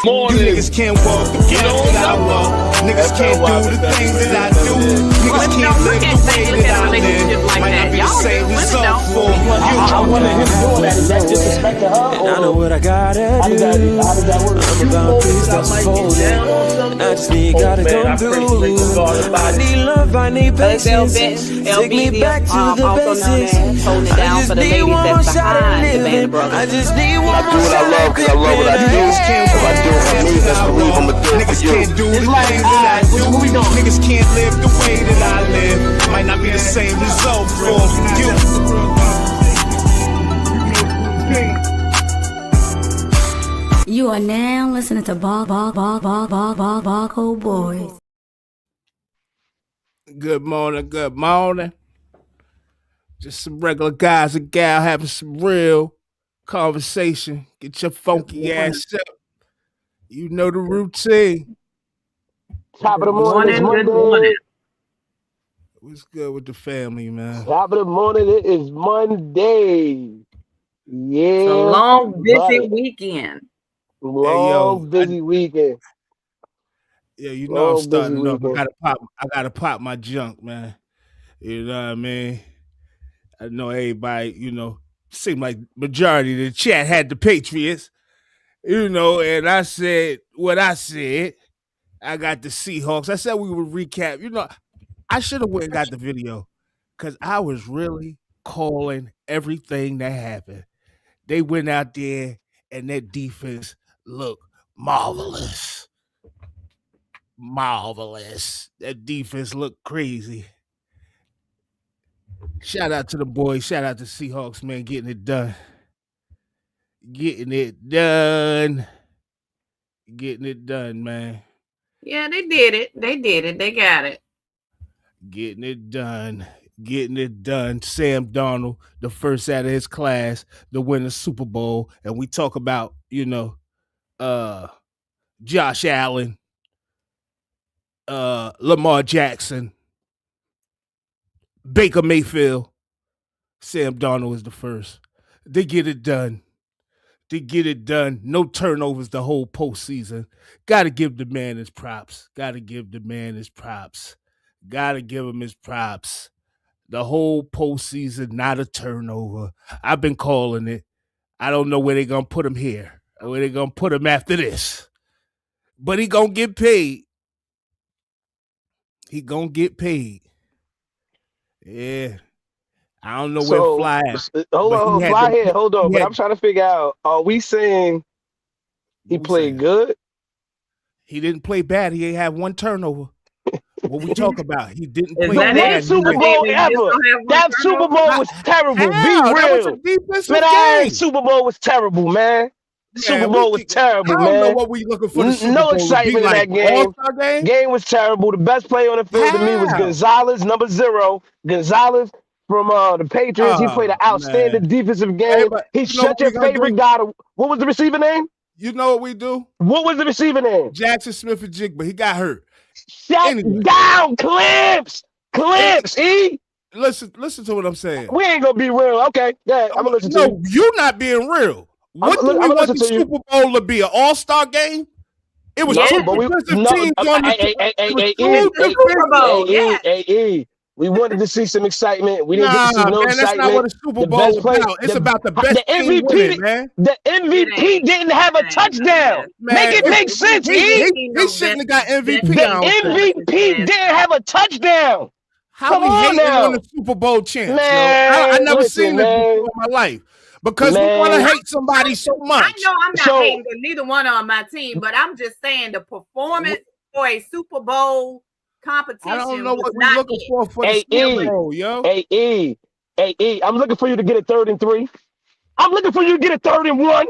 You niggas can't walk the path that I walk. Niggas can't do the things that I do. Niggas can't live the way that I live. Might not be the same result for you. I wanted him doing that. Is that disrespect to her? And I know what I gotta do. I'm about peace that's folded. I just need gotta come through. I need love, I need patience. Take me back to the basics. I just need one more shot at living. I just need one more shot at living. I love what I do. If I do it for me, best believe I'ma do it for you. Niggas can't do the things that I do. Niggas can't live the way that I live. Might not be the same result for you. You are now listening to Barco Boys. Good morning, good morning. Just some regular guys and gal having some real conversation. Get your funky ass up. You know the routine. Top of the morning, good morning. What's good with the family, man? Top of the morning, it is Monday. Yeah. It's a long, busy weekend. Busy weekend. Yeah, you know I'm starting up. I gotta pop my junk, man. You know what I mean? I know everybody, seemed like majority of the chat had the Patriots, and I said what I said. I got the Seahawks. I said we would recap. I should have went and got the video because I was really calling everything that happened. They went out there and that defense looked marvelous. Marvelous. That defense looked crazy. Shout out to the boys. Shout out to Seahawks, man, getting it done. Getting it done. Getting it done, man. Yeah, they did it. They got it. Getting it done. Getting it done. Sam Darnold, the first out of his class to win the Super Bowl. And we talk about, Josh Allen, Lamar Jackson, Baker Mayfield. Sam Darnold is the first. They get it done. No turnovers the whole postseason. Got to give the man his props. Got to give him his props. The whole postseason, not a turnover. I've been calling it. I don't know where they're going to put him here or where they're going to put him after this. But he going to get paid. Yeah. I don't know where Fly at. Hold on. But I'm trying to figure out, are we saying he played good? He didn't play bad. He ain't have one turnover. What we talk about? He didn't play bad. That Super Bowl ever. That Super Bowl was terrible. Be real. That was a defensive game. Super Bowl was terrible, man. Super Bowl was terrible, man. I don't know what we looking for. No excitement in that game. Game was terrible. The best player on the field to me was Gonzalez, number 0. Gonzalez from the Patriots. He played an outstanding defensive game. He shut your favorite guy. What was the receiver name? You know what we do? What was the receiver name? Jackson Smith and Jigba. He got hurt. Shut down, Clips, E. Listen to what I'm saying. We ain't gonna be real, okay? Yeah, I'm gonna listen to you. No, you're not being real. What do we want the Super Bowl to be? An all-star game? It was two defensive teams on the We wanted to see some excitement. We didn't get to see no excitement. That's not what a Super Bowl is about. It's about the best team winning, man. The MVP didn't have a touchdown. Make it make sense, He shouldn't have got MVP. The MVP didn't have a touchdown. How we hating on the Super Bowl champs? I never seen this before in my life. Because we want to hate somebody so much. I know I'm not hating neither one on my team, but I'm just saying the performance for a Super Bowl competition. I don't know what we're looking for the Super Bowl, yo. Hey, I'm looking for you to get a 3rd and 3. I'm looking for you to get a 3rd and 1. What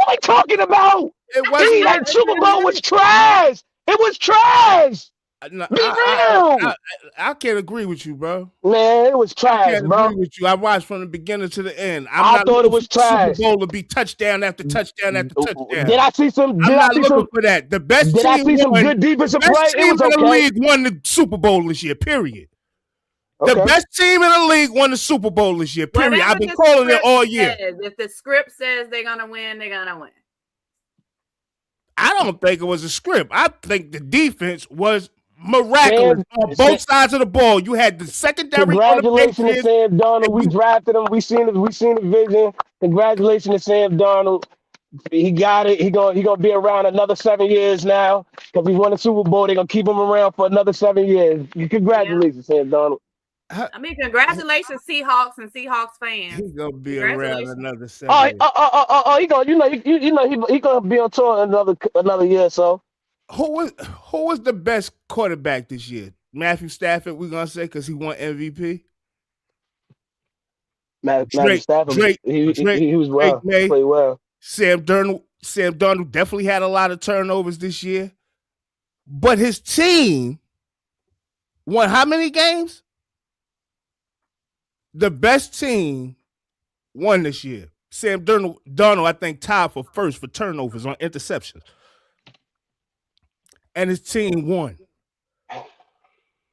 are we talking about? That Super Bowl was trash. It was trash. I can't agree with you, bro. Man, it was trash, I can't agree with you. I watched from the beginning to the end. I thought it was trash. Super Bowl to be touchdown after touchdown after touchdown. Did I see some? I'm not looking for that. The best did team I see some good defensive play? It was in the league won the Super Bowl this year. Period. Okay. The best team in the league won the Super Bowl this year. Period. I've been calling it all year. If the script says they're gonna win, they're gonna win. I don't think it was a script. I think the defense was miraculous on both sides of the ball. You had the secondary. Congratulations to Sam Darnold. We drafted him. We seen the vision. Congratulations to Sam Darnold. He got it. He gonna be around another 7 years now because he won the Super Bowl. They're gonna keep him around for another 7 years. Congratulations, Sam Darnold. I mean, congratulations, Seahawks and Seahawks fans. He's gonna be around another 7 years. He gonna be on tour another year or so. Who was the best quarterback this year? Matthew Stafford, we're gonna say, because he won MVP. Matthew Stafford, he was well. He played well. Sam Darnold definitely had a lot of turnovers this year, but his team won how many games? The best team won this year. Sam Darnold, I think, tied for first for turnovers on interceptions. And his team won.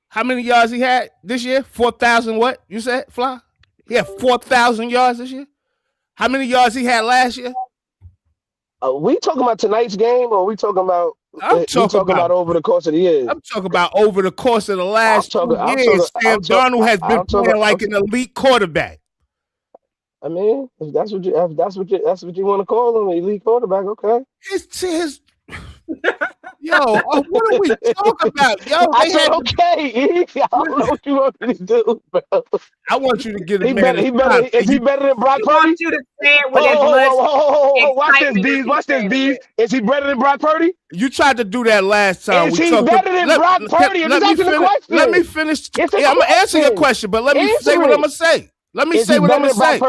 How many yards he had this year? 4,000 what? You said, Fly? He had 4,000 yards this year? How many yards he had last year? We talking about tonight's game, or we talking about? I'm talking about over the course of the year. I'm talking about over the course of the last 2 years. Sam Darnold has been playing like an elite quarterback. I mean, if that's what you want to call him, an elite quarterback, okay. Yo, what are we talking about? Yo, I said okay. I don't know what you want me to do, bro. I want you to get a Is he better than Brock Purdy? I want you to say it with as much. Watch this, Bees. Watch this, Bees. Is he better than Brock Purdy? You tried to do that last time. Is he better than Brock Purdy? Let me finish. I'm gonna answer your question, but let me say what I'm gonna say. Let me say what I'm gonna say.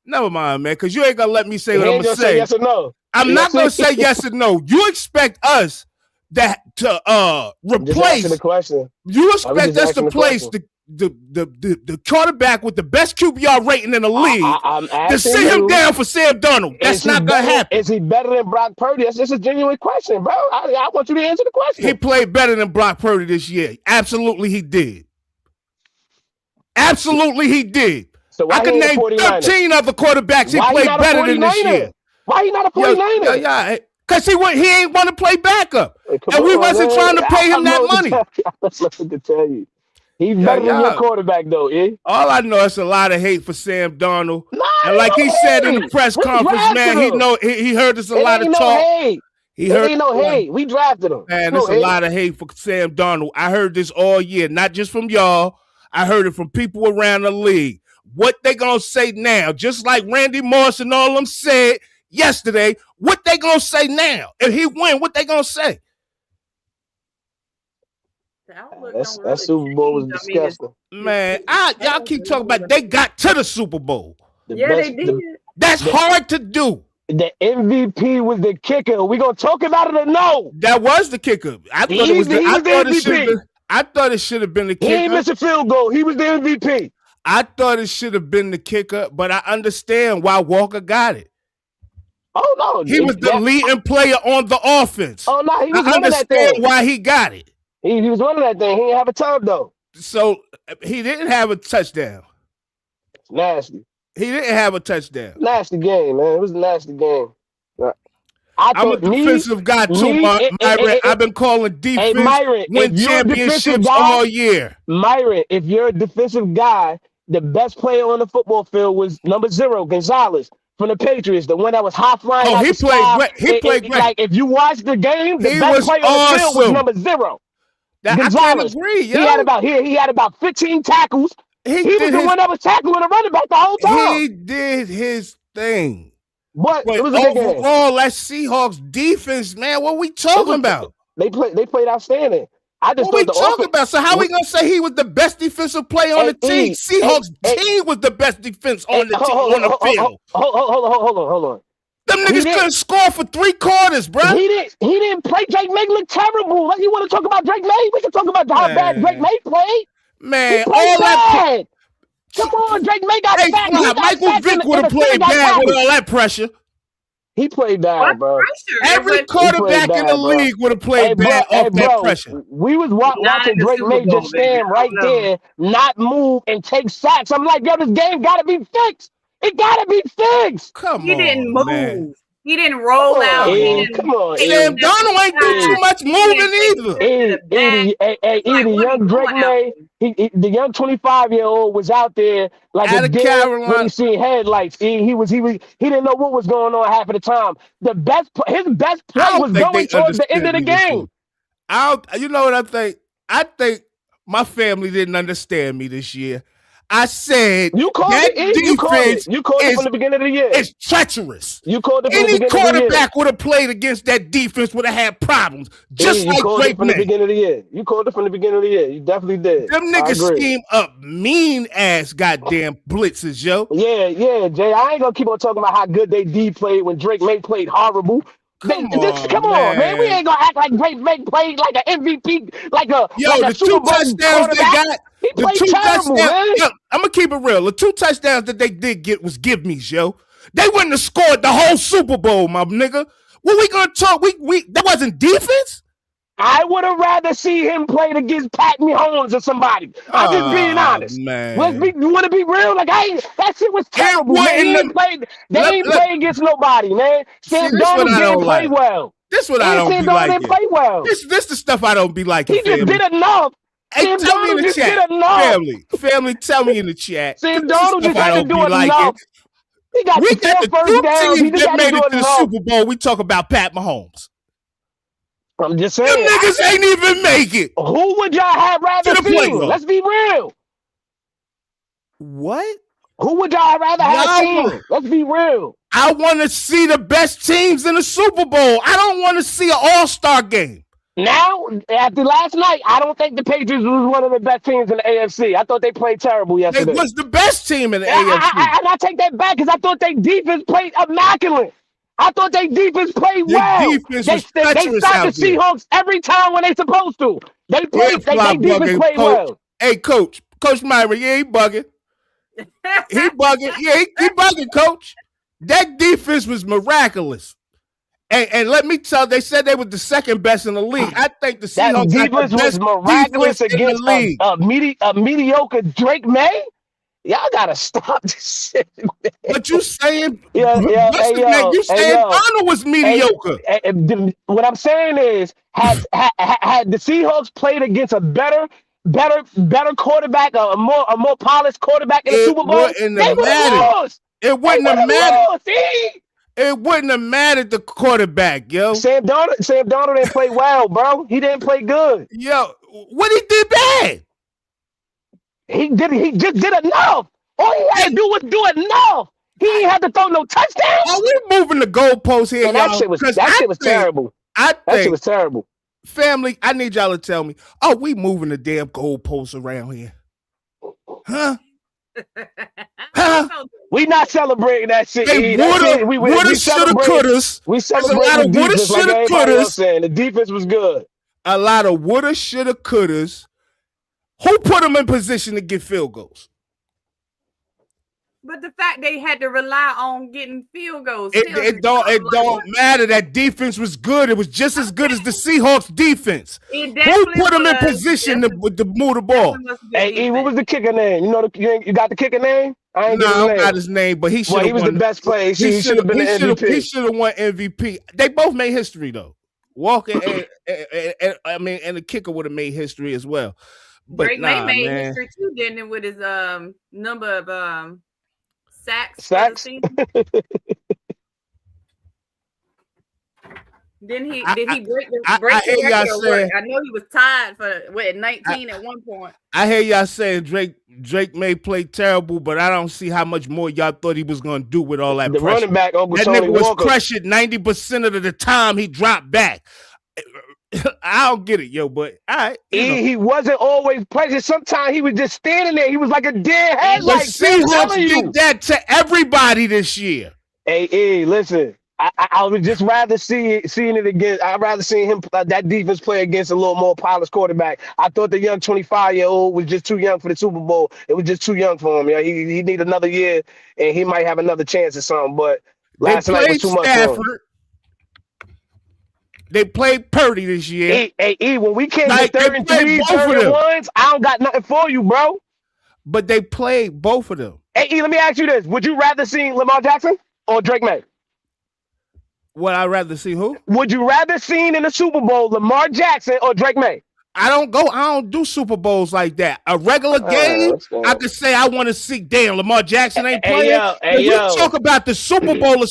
Never mind, man, because you ain't gonna let me say what I'm gonna say. Yes or no? I'm not gonna say yes or no. You expect us to replace the question. You expect us to place the quarterback with the best QBR rating in the league to sit him down for Sam Darnold. That's not gonna happen. Is he better than Brock Purdy? That's just a genuine question, bro. I want you to answer the question. He played better than Brock Purdy this year. Absolutely, he did. Absolutely, he did. So I can name 13 other quarterbacks he played better than this year. Why he not a 49er? Yeah. Because he ain't want to play backup. And we wasn't trying to pay him that money. That's nothing to tell you. He's better than your quarterback, though, All I know is a lot of hate for Sam Darnold. And like he said in the press conference, man, he heard us a lot of talk. Ain't no hate. We drafted him. Man, there's a lot of hate for Sam Darnold. I heard this all year, not just from y'all. I heard it from people around the league. What they gonna say now? Just like Randy Moss and all them said yesterday, what they gonna say now? If he win, what they gonna say? That Super Bowl was disgusting. Man, y'all keep talking about they got to the Super Bowl. They did. That's hard to do. The MVP was the kicker. We gonna talk about it or no? That was the kicker. I thought it should have been the kicker. He ain't missed a field goal. He was the MVP. I thought it should have been the kicker, but I understand why Walker got it. Oh, no. He was the leading player on the offense. Oh, no. He was I understand why he got it. He was running that thing. He didn't have a time, though. So he didn't have a touchdown. It's nasty. He didn't have a touchdown. Nasty game, man. It was a nasty game. I'm a defensive guy, too, Myron. I've been calling defense win championships all year. Myron, if you're a defensive guy, the best player on the football field was number 0, Gonzalez from the Patriots, the one that was high flying. Oh, he played great. He played great. Like, if you watch the game, the best player on the field was number 0. Gonzalez. I can't agree, yo. He had about 15 tackles. He was the one that was tackling the running back the whole time. He did his thing. But it was overall, that Seahawks defense, man, what we talking about? They played outstanding. What we talking about? So how we gonna say he was the best defensive player on the team? Seahawks team was the best defense on the field. Hold on. Them niggas couldn't score for 3 quarters, bro. He didn't play. Drake May looked terrible. Like, you want to talk about Drake May? We can talk about how bad Drake May played. Man, all that. Come on, Drake May got sacked. Michael Vick would have played bad with all that pressure. He played bad, bro. Every quarterback in the league would have played bad off that pressure. We was watching Drake May just stand right there, not move, and take sacks. I'm like, yo, this game got to be fixed. It got to be fixed. Come on, he didn't move. Man. He didn't roll out. Come on, Sam Darnold ain't do too much moving either. Young Drake May, the young 25-year-old was out there like a deer when he seen headlights. He didn't know what was going on half of the time. His best play was going towards the end of the game. You know what I think? I think my family didn't understand me this year. I said you called it. You called it from the beginning of the year. It's treacherous. You called it from the beginning of the year. Any quarterback would have played against that defense would have had problems. Just like Drake from the beginning of the year. You called it from the beginning of the year. You definitely did. Them niggas scheme up mean ass goddamn blitzes, yo. Yeah, Jay. I ain't gonna keep on talking about how good they D played when Drake May played horrible. Come on, man. We ain't gonna act like Drake May played like an MVP, like a Super Bowl touchdowns they got. He played terrible, man. Yo, I'm gonna keep it real. The 2 touchdowns that they did get was give me's, yo. They wouldn't have scored the whole Super Bowl, my nigga. What we gonna talk? That wasn't defense. I would have rather see him play against Pat Mahomes or somebody. I'm just being honest. Man. You want to be real? Like that shit was terrible. Man. They ain't play against nobody, man. Sam Darnold didn't play well. This what I don't be like. Didn't play well. This the stuff I don't be like. He just did enough. Hey, tell me in the chat. Family, tell me in the chat. Sam Darnold just had to do enough. He got we got the 2 teams that made it to the Super Bowl. We talk about Pat Mahomes. I'm just saying. Them niggas ain't even make it. Who would y'all have rather seen? Let's be real. What? Who would y'all rather have seen? Let's be real. I want to see the best teams in the Super Bowl. I don't want to see an all-star game. Now, after last night, I don't think the Patriots was one of the best teams in the AFC. I thought they played terrible yesterday. They was the best team in the AFC. And I take that back because I thought their defense played immaculate. I thought their defense played well. They stopped the Seahawks every time when they supposed to. They defense played well. Hey, Coach Myra, he bugging. He bugging. Yeah, he bugging, Coach. That defense was miraculous. And let me tell, they said they were the second best in the league. I think the Seahawks defense was miraculous against a mediocre Drake May. Y'all gotta stop this shit, man. But you saying, you saying Arnold was mediocre. What I'm saying is, had the Seahawks played against a better quarterback, a more polished quarterback in the Super Bowl, they would have lost. It wouldn't have mattered. It wouldn't have mattered the quarterback, yo. Sam Darnold didn't play well, bro. He didn't play good. Yo, what he did bad? He just did enough. All he had to do was do enough. He ain't had to throw no touchdowns. Oh, we're moving the goalposts here, that shit was terrible. That shit was terrible. Family, I need y'all to tell me. Oh, we moving the damn goalposts around here. Huh? We not celebrating that shit. Hey, woulda, shoulda, couldas. We celebrating the defense like everybody else saying. The defense was good. A lot of woulda, shoulda, couldas. Who put them in position to get field goals? But the fact they had to rely on getting field goals. It don't matter. That defense was good. It was just as good as the Seahawks defense. Who put them in position to move the ball? Hey, what was the kicker name? You got the kicker name? I ain't got his name, but he should. Well, he was the best player. He should have been the MVP. He should have won MVP. They both made history though. Walker and the kicker would have made history as well. But Drake May made history too, didn't it? With his number of sacks. Did he break the record? I know he was tied for 19 at one point. I hear y'all saying Drake May played terrible, but I don't see how much more y'all thought he was going to do with all that pressure. Running back, Uncle that Tony nigga was Walker. pressured 90% of the time he dropped back. I don't get it, yo, but all right. He wasn't always pressured. Sometimes he was just standing there. He was like a dead headlight. The Seahawks did that to everybody this year. Hey, listen. I would just rather seeing it again. I'd rather see him that defense play against a little more polished quarterback. I thought the young 25-year-old was just too young for the Super Bowl. It was just too young for him. Yeah, he need another year, and he might have another chance or something. But last night was too much for him. They played Purdy this year. Hey, when we came to 3rd and 3rd and 1s, I don't got nothing for you, bro. But they played both of them. Hey, let me ask you this: would you rather see Lamar Jackson or Drake May? Would I rather see who? Would you rather see in the Super Bowl Lamar Jackson or Drake May? I don't do Super Bowls like that. A regular game, I could say I want to see, damn, Lamar Jackson ain't playing. We talk about the Super Bowl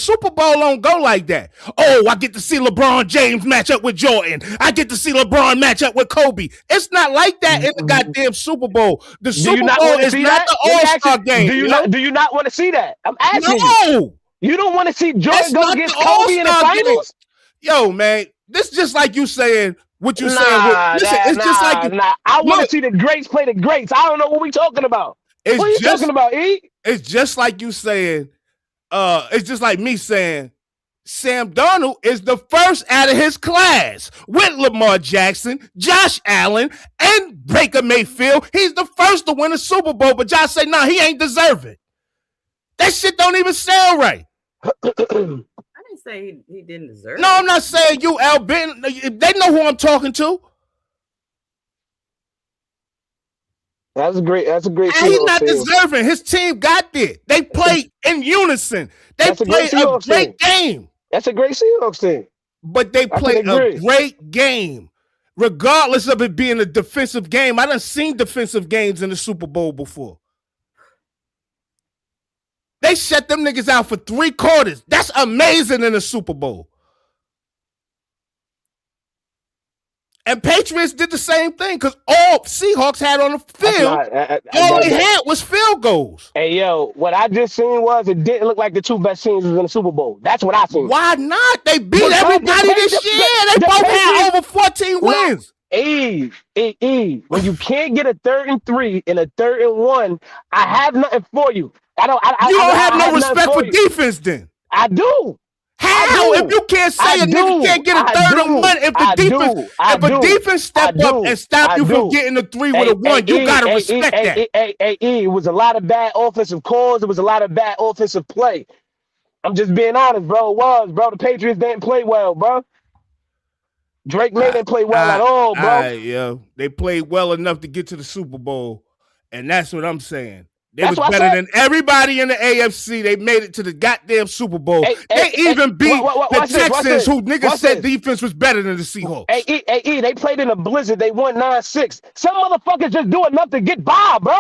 don't go like that. Oh, I get to see LeBron James match up with Jordan. I get to see LeBron match up with Kobe. It's not like that in the goddamn Super Bowl. The Super Bowl is not the All-Star game. Do you not want to see that? I'm asking you. You don't want to see Jordan go against Kobe in the finals? Yo, man, this is just like you saying, what you saying? Listen, it's just like I want to see the greats play the greats. I don't know what we talking about. What are you talking about, E? It's just like you saying. It's just like me saying Sam Darnold is the first out of his class with Lamar Jackson, Josh Allen, and Baker Mayfield. He's the first to win a Super Bowl, but Josh say, nah, he ain't deserving. That shit don't even sound right. I didn't say he didn't deserve. No, I'm not saying you, Al Benton. They know who I'm talking to. That's a great. He's not deserving. His team got there. They played in unison. They played a great game. That's a great Seahawks team. But they played a great game, regardless of it being a defensive game. I done seen defensive games in the Super Bowl before. They shut them niggas out for 3 quarters. That's amazing in the Super Bowl. And Patriots did the same thing because all Seahawks had on the field, all they had was field goals. Hey, yo, what I just seen was it didn't look like the 2 best teams in the Super Bowl. That's what I seen. Why not? They beat everybody this year. They both had over 14 wins. When you can't get a 3rd and 3 and a 3rd and 1, I have nothing for you. You don't have no respect for defense then. I do. How? If you can't say a nigga can't get a 3rd and 1, if a defense step up and stop you from getting a 3 with a 1, you gotta respect that. It was a lot of bad offensive calls. It was a lot of bad offensive play. I'm just being honest, bro. It was, bro. The Patriots didn't play well, bro. Drake May didn't play well at all, bro. They played well enough to get to the Super Bowl, and that's what I'm saying. They was better than everybody in the AFC. They made it to the goddamn Super Bowl. They even beat the Texans, who niggas said defense was better than the Seahawks. They played in a blizzard. They won 9-6. Some motherfuckers just do enough to get by, bro.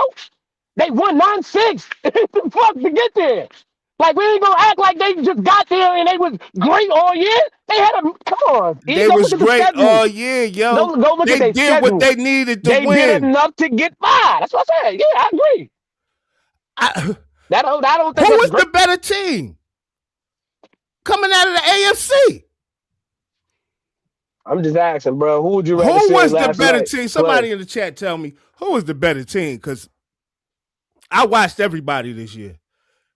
They won 9-6. Fuck to get there. Like, we ain't gonna act like they just got there and they was great all year. They had come on. They was great all year, yo. Go look at their schedule. They did what they needed to win. They did enough to get by. That's what I said. Yeah, I agree. I don't think who was the better team coming out of the AFC? I'm just asking, bro. Who would you rather Who was the better team? Somebody in the chat tell me who was the better team, because I watched everybody this year.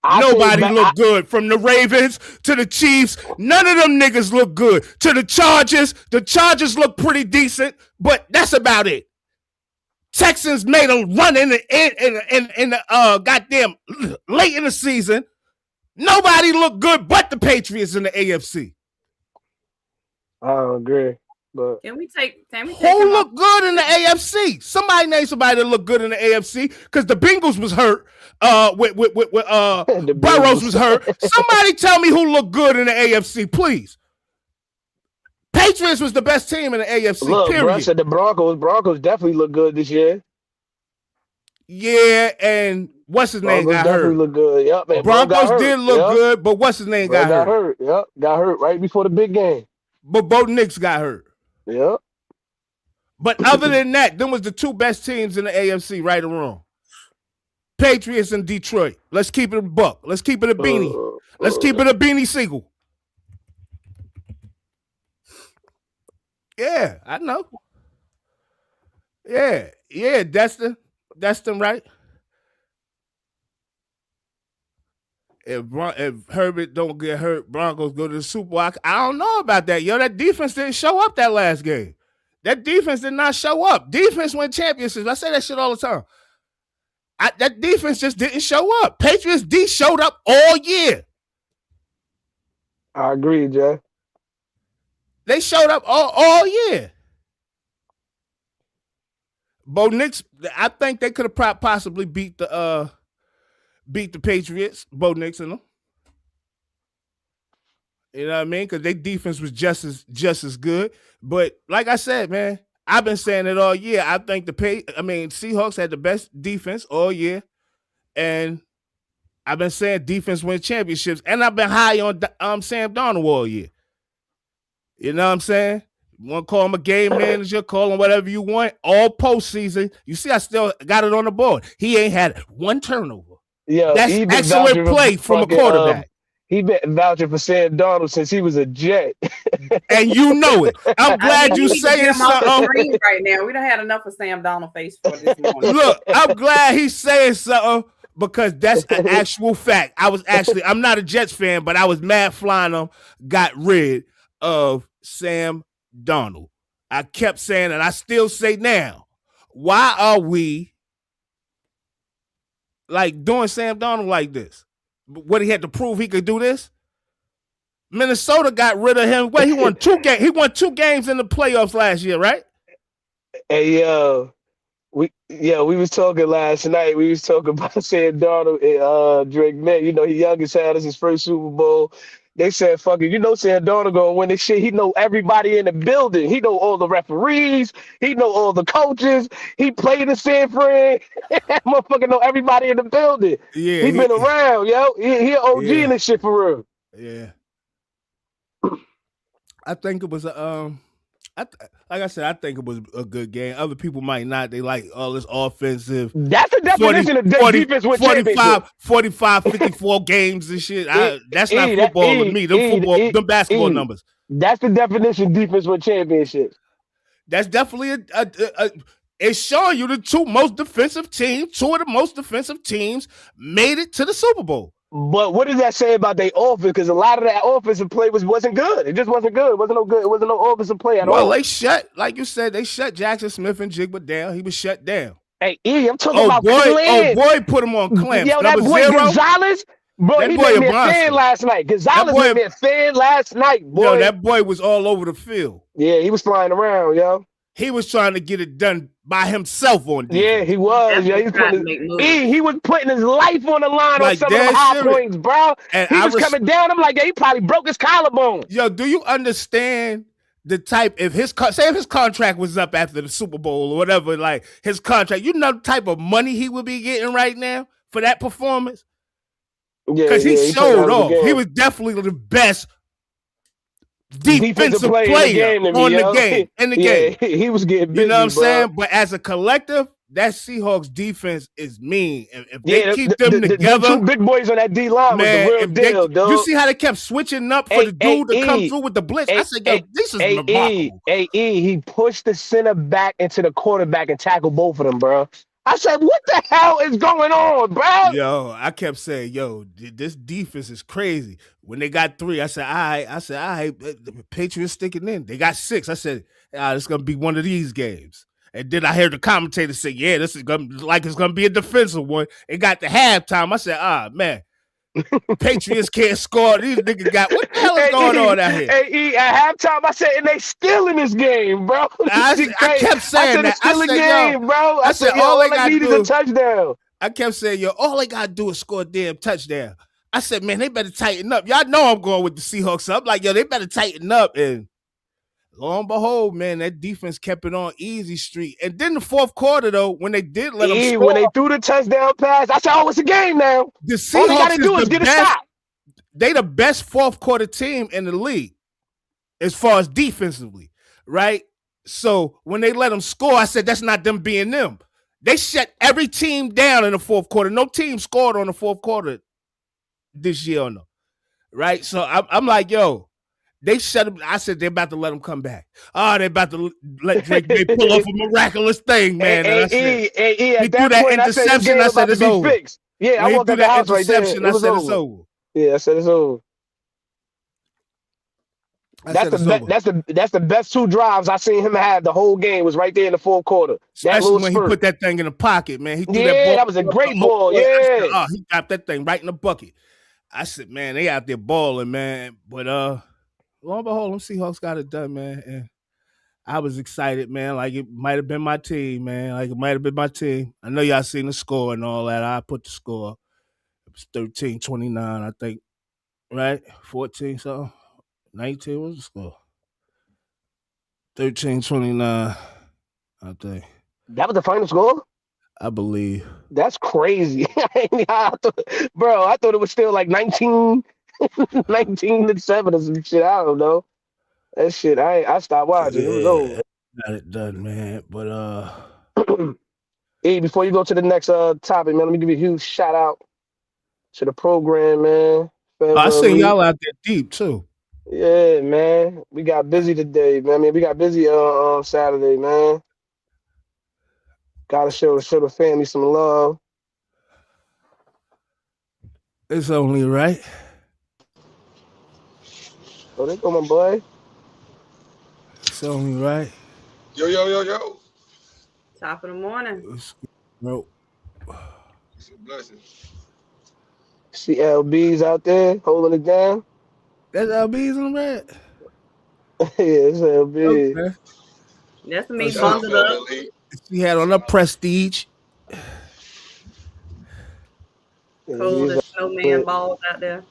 Nobody looked good, from the Ravens to the Chiefs. None of them niggas look good. To the Chargers look pretty decent, but that's about it. Texans made a run in the goddamn late in the season. Nobody looked good but the Patriots in the AFC. I don't agree. But can we take who looked good in the AFC? Somebody name somebody that looked good in the AFC, because the Bengals was hurt. Burrows was hurt. Somebody tell me who looked good in the AFC, please. Patriots was the best team in the AFC. Look, period. bro said the Broncos definitely look good this year. Yeah, and what's his name got hurt? Look good. Yep, man. Broncos did look good, but what's his name got hurt? Yep, got hurt right before the big game. But Bo Nix got hurt. Yep. But other than that, them was the 2 best teams in the AFC, right or wrong. Patriots and Detroit. Let's keep it a buck. Let's keep it a beanie. Let's keep it a beanie Siegel. Yeah, I know. Yeah, that's them, right? If Herbert don't get hurt, Broncos go to the Super Bowl. I don't know about that, yo. That defense didn't show up that last game. That defense did not show up. Defense win championships. I say that shit all the time. That defense just didn't show up. Patriots D showed up all year. I agree, Jay. They showed up all year. Bo Nix, I think they could have possibly beat the Patriots. Bo Nix and them. You know what I mean? Because their defense was just as good. But like I said, man, I've been saying it all year. I think Seahawks had the best defense all year, and I've been saying defense wins championships, and I've been high on Sam Darnold all year. You know what I'm saying? You want to call him a game manager, call him whatever you want. All postseason, you see, I still got it on the board. He ain't had one turnover. Yeah, that's excellent play from a quarterback. He been vouching for Sam Darnold since he was a Jet. And you know it. I'm glad you saying something. Right now, we don't have enough of Sam Darnold face for this morning. Look, I'm glad he's saying something because that's an actual fact. I'm not a Jets fan, but I was mad Flynn got rid of Sam Darnold. I kept saying, and I still say now, why are we like doing Sam Darnold like this? What, he had to prove he could do this? Minnesota got rid of him. Well, he won 2 games. He won 2 games in the playoffs last year, right? Hey, we was talking last night. We was talking about Sam Darnold and Drake May. You know, he young as hell. This is his first Super Bowl. They said, fuck it, Sam Darnold gonna win this shit. He know everybody in the building. He know all the referees. He know all the coaches. He played in San Fran. That motherfucker know everybody in the building. Yeah, he been around, yo. He an OG in this shit for real. Yeah. I think it was like I said, I think it was a good game. Other people might not. They like all this offensive. That's the definition of defense with 45, 54 games and shit. That's not football to me. Them basketball numbers. That's the definition of defense with championships. That's definitely it's showing you the 2 most defensive teams, 2 of the most defensive teams made it to the Super Bowl. But what does that say about their offense? Because a lot of that offensive play wasn't good. It just wasn't good. It wasn't no good. It wasn't no offensive play at all. Well, they shut, like you said, they shut Jackson Smith and Jigba down. He was shut down. Hey, I'm talking about Clemson. Oh, boy, put him on Clemson. Yo, that boy 0? Gonzalez, bro, he made me a fan last night. Gonzalez made me a fan last night, boy. Yo, that boy was all over the field. Yeah, he was flying around, yo. He was trying to get it done by himself on defense. Yeah, he was. Yeah, he was putting his life on the line on some of the high points, bro. And he was coming down. I'm like, yeah, he probably broke his collarbone. Yo, do you understand the type, if his contract was up after the Super Bowl or whatever, like his contract, you know the type of money he would be getting right now for that performance? Because he showed off. He was definitely the best defensive player in the game. He was getting busy, you know what I'm saying? But as a collective, that Seahawks defense is mean. If they keep them together, the 2 big boys on that D line was the real deal, dog. You see how they kept switching up for the dude to come through with the blitz? I said, yo, this is remarkable. He pushed the center back into the quarterback and tackled both of them, bro. I said, what the hell is going on, bro? Yo, I kept saying, yo, this defense is crazy. When they got 3, I said, all right, the Patriots sticking in. They got 6. I said, it's going to be one of these games. And then I heard the commentator say, yeah, this is going to be a defensive one. It got to halftime. I said, man, Patriots can't score. These niggas got, what the hell is going on out here? Hey, at halftime, I said, and they still in this game, bro. I kept saying that. I said, game, bro. I said, all they need is a touchdown. I kept saying, yo, all they got to do is score a damn touchdown. I said, man, they better tighten up. Y'all know I'm going with the Seahawks up. Like, yo, they better tighten up. And lo and behold, man, that defense kept it on easy street. And then the 4th quarter, though, when they did let them score. When they threw the touchdown pass, I said, it's a game now. The Seahawks all they got to do is get a stop. They the best 4th quarter team in the league as far as defensively, right? So when they let them score, I said, that's not them being them. They shut every team down in the 4th quarter. No team scored on the 4th quarter this year or no, right? So I'm like, yo, they shut him. I said, they're about to let him come back. They're about to let Drake May pull off a miraculous thing, man. And I said, he threw that interception. I said, it's over. Yeah, I walked out the house right there. I said, it's over. Yeah, I said, it's over. That's the best 2 drives I seen him have the whole game was right there in the 4th quarter. Especially when he put that thing in the pocket, man. He threw that ball. That was a great ball. Yeah. He got that thing right in the bucket. I said, man, they out there balling, man. But lo and behold, them Seahawks got it done, man. And I was excited, man. Like it might have been my team, man. I know y'all seen the score and all that. I put the score. It was 13-29, I think. Right? 14, so 19. What's the score? 13-29. I think. That was the final score? I believe. That's crazy. Bro, I thought it was still like 19 to 7 or some shit. I don't know. That shit, I stopped watching. It was over. Got it done, man. But hey, before you go to the next topic, man, let me give you a huge shout out to the program, man. I seen y'all out there deep too. Yeah, man. We got busy today, man. I mean, we got busy on Saturday, man. Gotta show the family some love. It's only right. Oh, there go my boy. It's only right. Yo. Top of the morning. Bro. It's a blessing. See LB's out there holding it down. That's LB's on red. Yeah, it's LB. Okay. That's me bundled up. She had on a Prestige. Cold as snowman balls out there.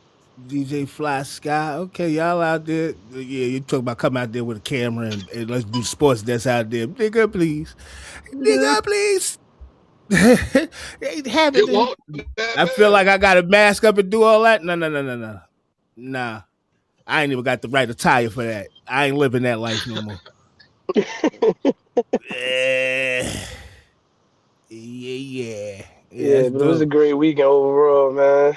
DJ Fly Sky. Okay, y'all out there. Yeah, you talk about come out there with a camera and let's do sports that's out there. Nigga, please. Nigga, please. Have it. I feel like I got to mask up and do all that. No. Nah. I ain't even got the right attire for that. I ain't living that life no more. Yeah, but it was a great weekend overall, man.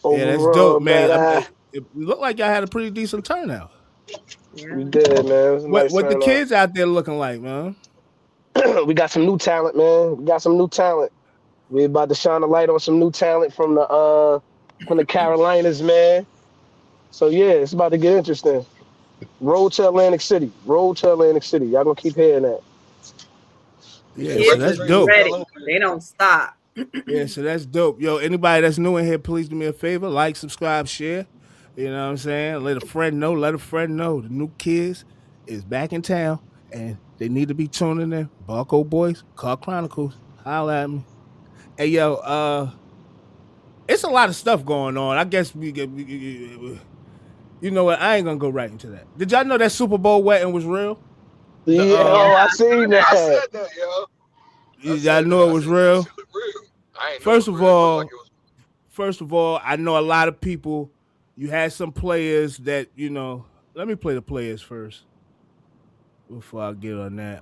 Yeah, that's dope, man. It looked like y'all had a pretty decent turnout. Yeah. We did, man. What the kids out there looking like, man? We got some new talent, man. We about to shine a light on some new talent from the Carolinas, man. So yeah, it's about to get interesting. Road to Atlantic City. Y'all gonna keep hearing that. Yeah, so that's dope. Ready. They don't stop. Yeah, so that's dope. Yo, anybody that's new in here, please do me a favor. Like, subscribe, share. You know what I'm saying? Let a friend know. The new kids is back in town, and they need to be tuning in. Barco Boys, Car Chronicles. Holla at me. Hey, yo, it's a lot of stuff going on. I guess we you know what? I ain't going to go right into that. Did y'all know that Super Bowl wedding was real? I seen that. I said that, yo. Y'all know it was real? First of all, I know a lot of people. You had some players that, you know. Let me play the players first before I get on that.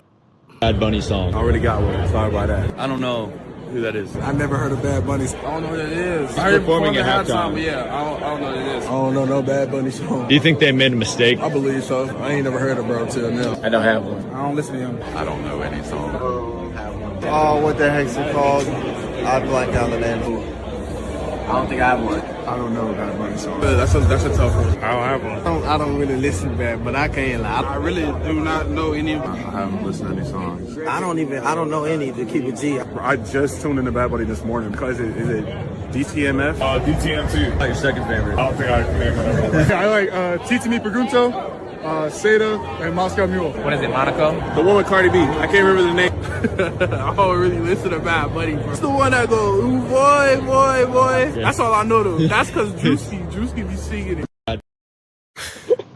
Bad Bunny song. I already got one. Sorry about that. I don't know who that is. I never heard of Bad Bunny. I don't know who that is. I heard performing at halftime. But yeah, I don't know who that is. I don't know no Bad Bunny song. Do you think they made a mistake? I believe so. I ain't never heard of bro till now. I don't have one. I don't listen to him. I don't know any song. Oh, what the heck's it called? I blank out the name. I don't think I have one. I don't know Bad Bunny song. That's a tough one. I don't have one. I don't really listen to that, but I can't lie. I really do not know any of them. I haven't listened to any songs. I don't know any to keep it G. I just tuned into Bad Bunny this morning because is it DTMF? DTM2. Like your second favorite? I don't think I can. I like Titi Mi Pregunto, Seda, and Moscow Mule. What is it, Monaco? The one with Cardi B. I can't remember the name. I don't really listen to Bad Bunny, bro. It's the one that goes, ooh, boy. Yeah. That's all I know, though. That's because Drewski be singing it.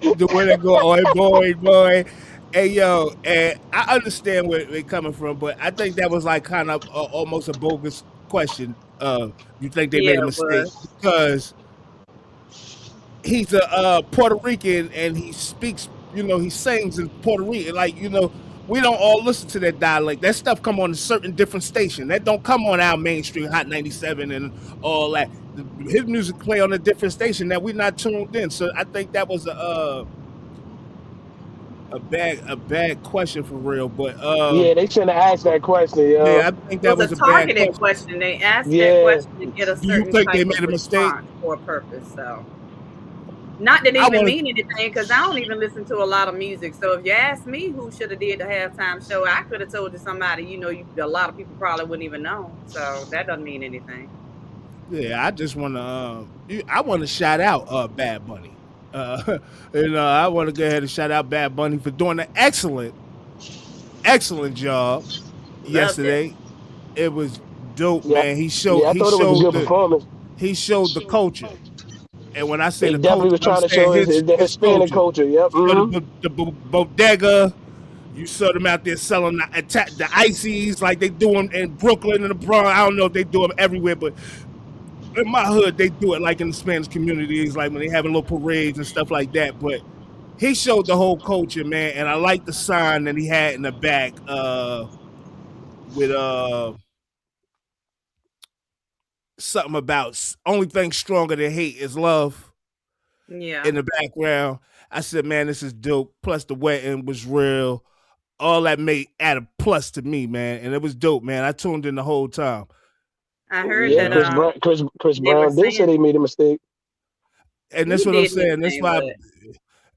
The one that go, oh, boy. Hey, yo, and I understand where they're coming from, but I think that was like kind of almost a bogus question. You think they made a mistake? Because he's a Puerto Rican and he speaks, you know, he sings in Puerto Rican. Like, you know, we don't all listen to that dialect. That stuff come on a certain different station. That don't come on our mainstream Hot 97 and all that. His music play on a different station that we're not tuned in. So I think that was a bad question for real. But yeah, they shouldn't have asked that question, yo. Yeah, I think that was a targeted question. They asked that question to get a certain. Do you think they made a mistake for a purpose? So. Not that it even mean anything, because I don't even listen to a lot of music. So if you ask me who should have did the halftime show, I could have told you somebody, you know, a lot of people probably wouldn't even know. So that doesn't mean anything. Yeah, I just want to shout out Bad Bunny. You know, I want to go ahead and shout out Bad Bunny for doing an excellent job yesterday. It was dope, man. He showed the culture. And when I say He the definitely culture, was I'm trying to saying show the his Hispanic culture. Yep. So the bodega, you saw them out there selling the ices like they do them in Brooklyn and the Bronx. I don't know if they do them everywhere, but in my hood, they do it like in the Spanish communities, like when they having little parades and stuff like that. But he showed the whole culture, man, and I like the sign that he had in the back with something about only thing stronger than hate is love. Yeah. In the background, I said, man, this is dope. Plus the wedding was real. All that made add a plus to me, man, and it was dope, man. I tuned in the whole time. I heard that. Chris Brown did say they made a mistake, and that's what I'm saying. That's why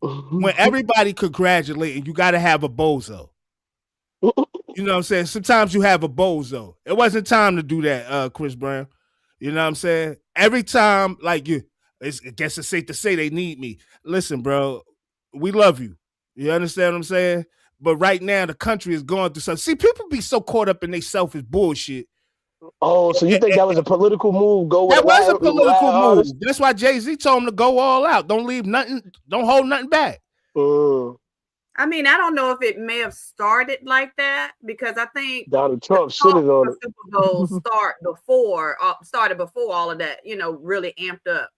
when everybody congratulating, you got to have a bozo. You know what I'm saying? Sometimes you have a bozo. It wasn't time to do that, Chris Brown. You know what I'm saying? Every time, like I guess it's safe to say they need me. Listen, bro, we love you. You understand what I'm saying? But right now, the country is going through something. See, people be so caught up in their selfish bullshit. Oh, so you think that was a political move? That was a political move. That's why Jay-Z told him to go all out. Don't leave nothing. Don't hold nothing back. I mean, I don't know if it may have started like that because I think Donald Trump shitted on it. Super Bowl started before all of that, really amped up.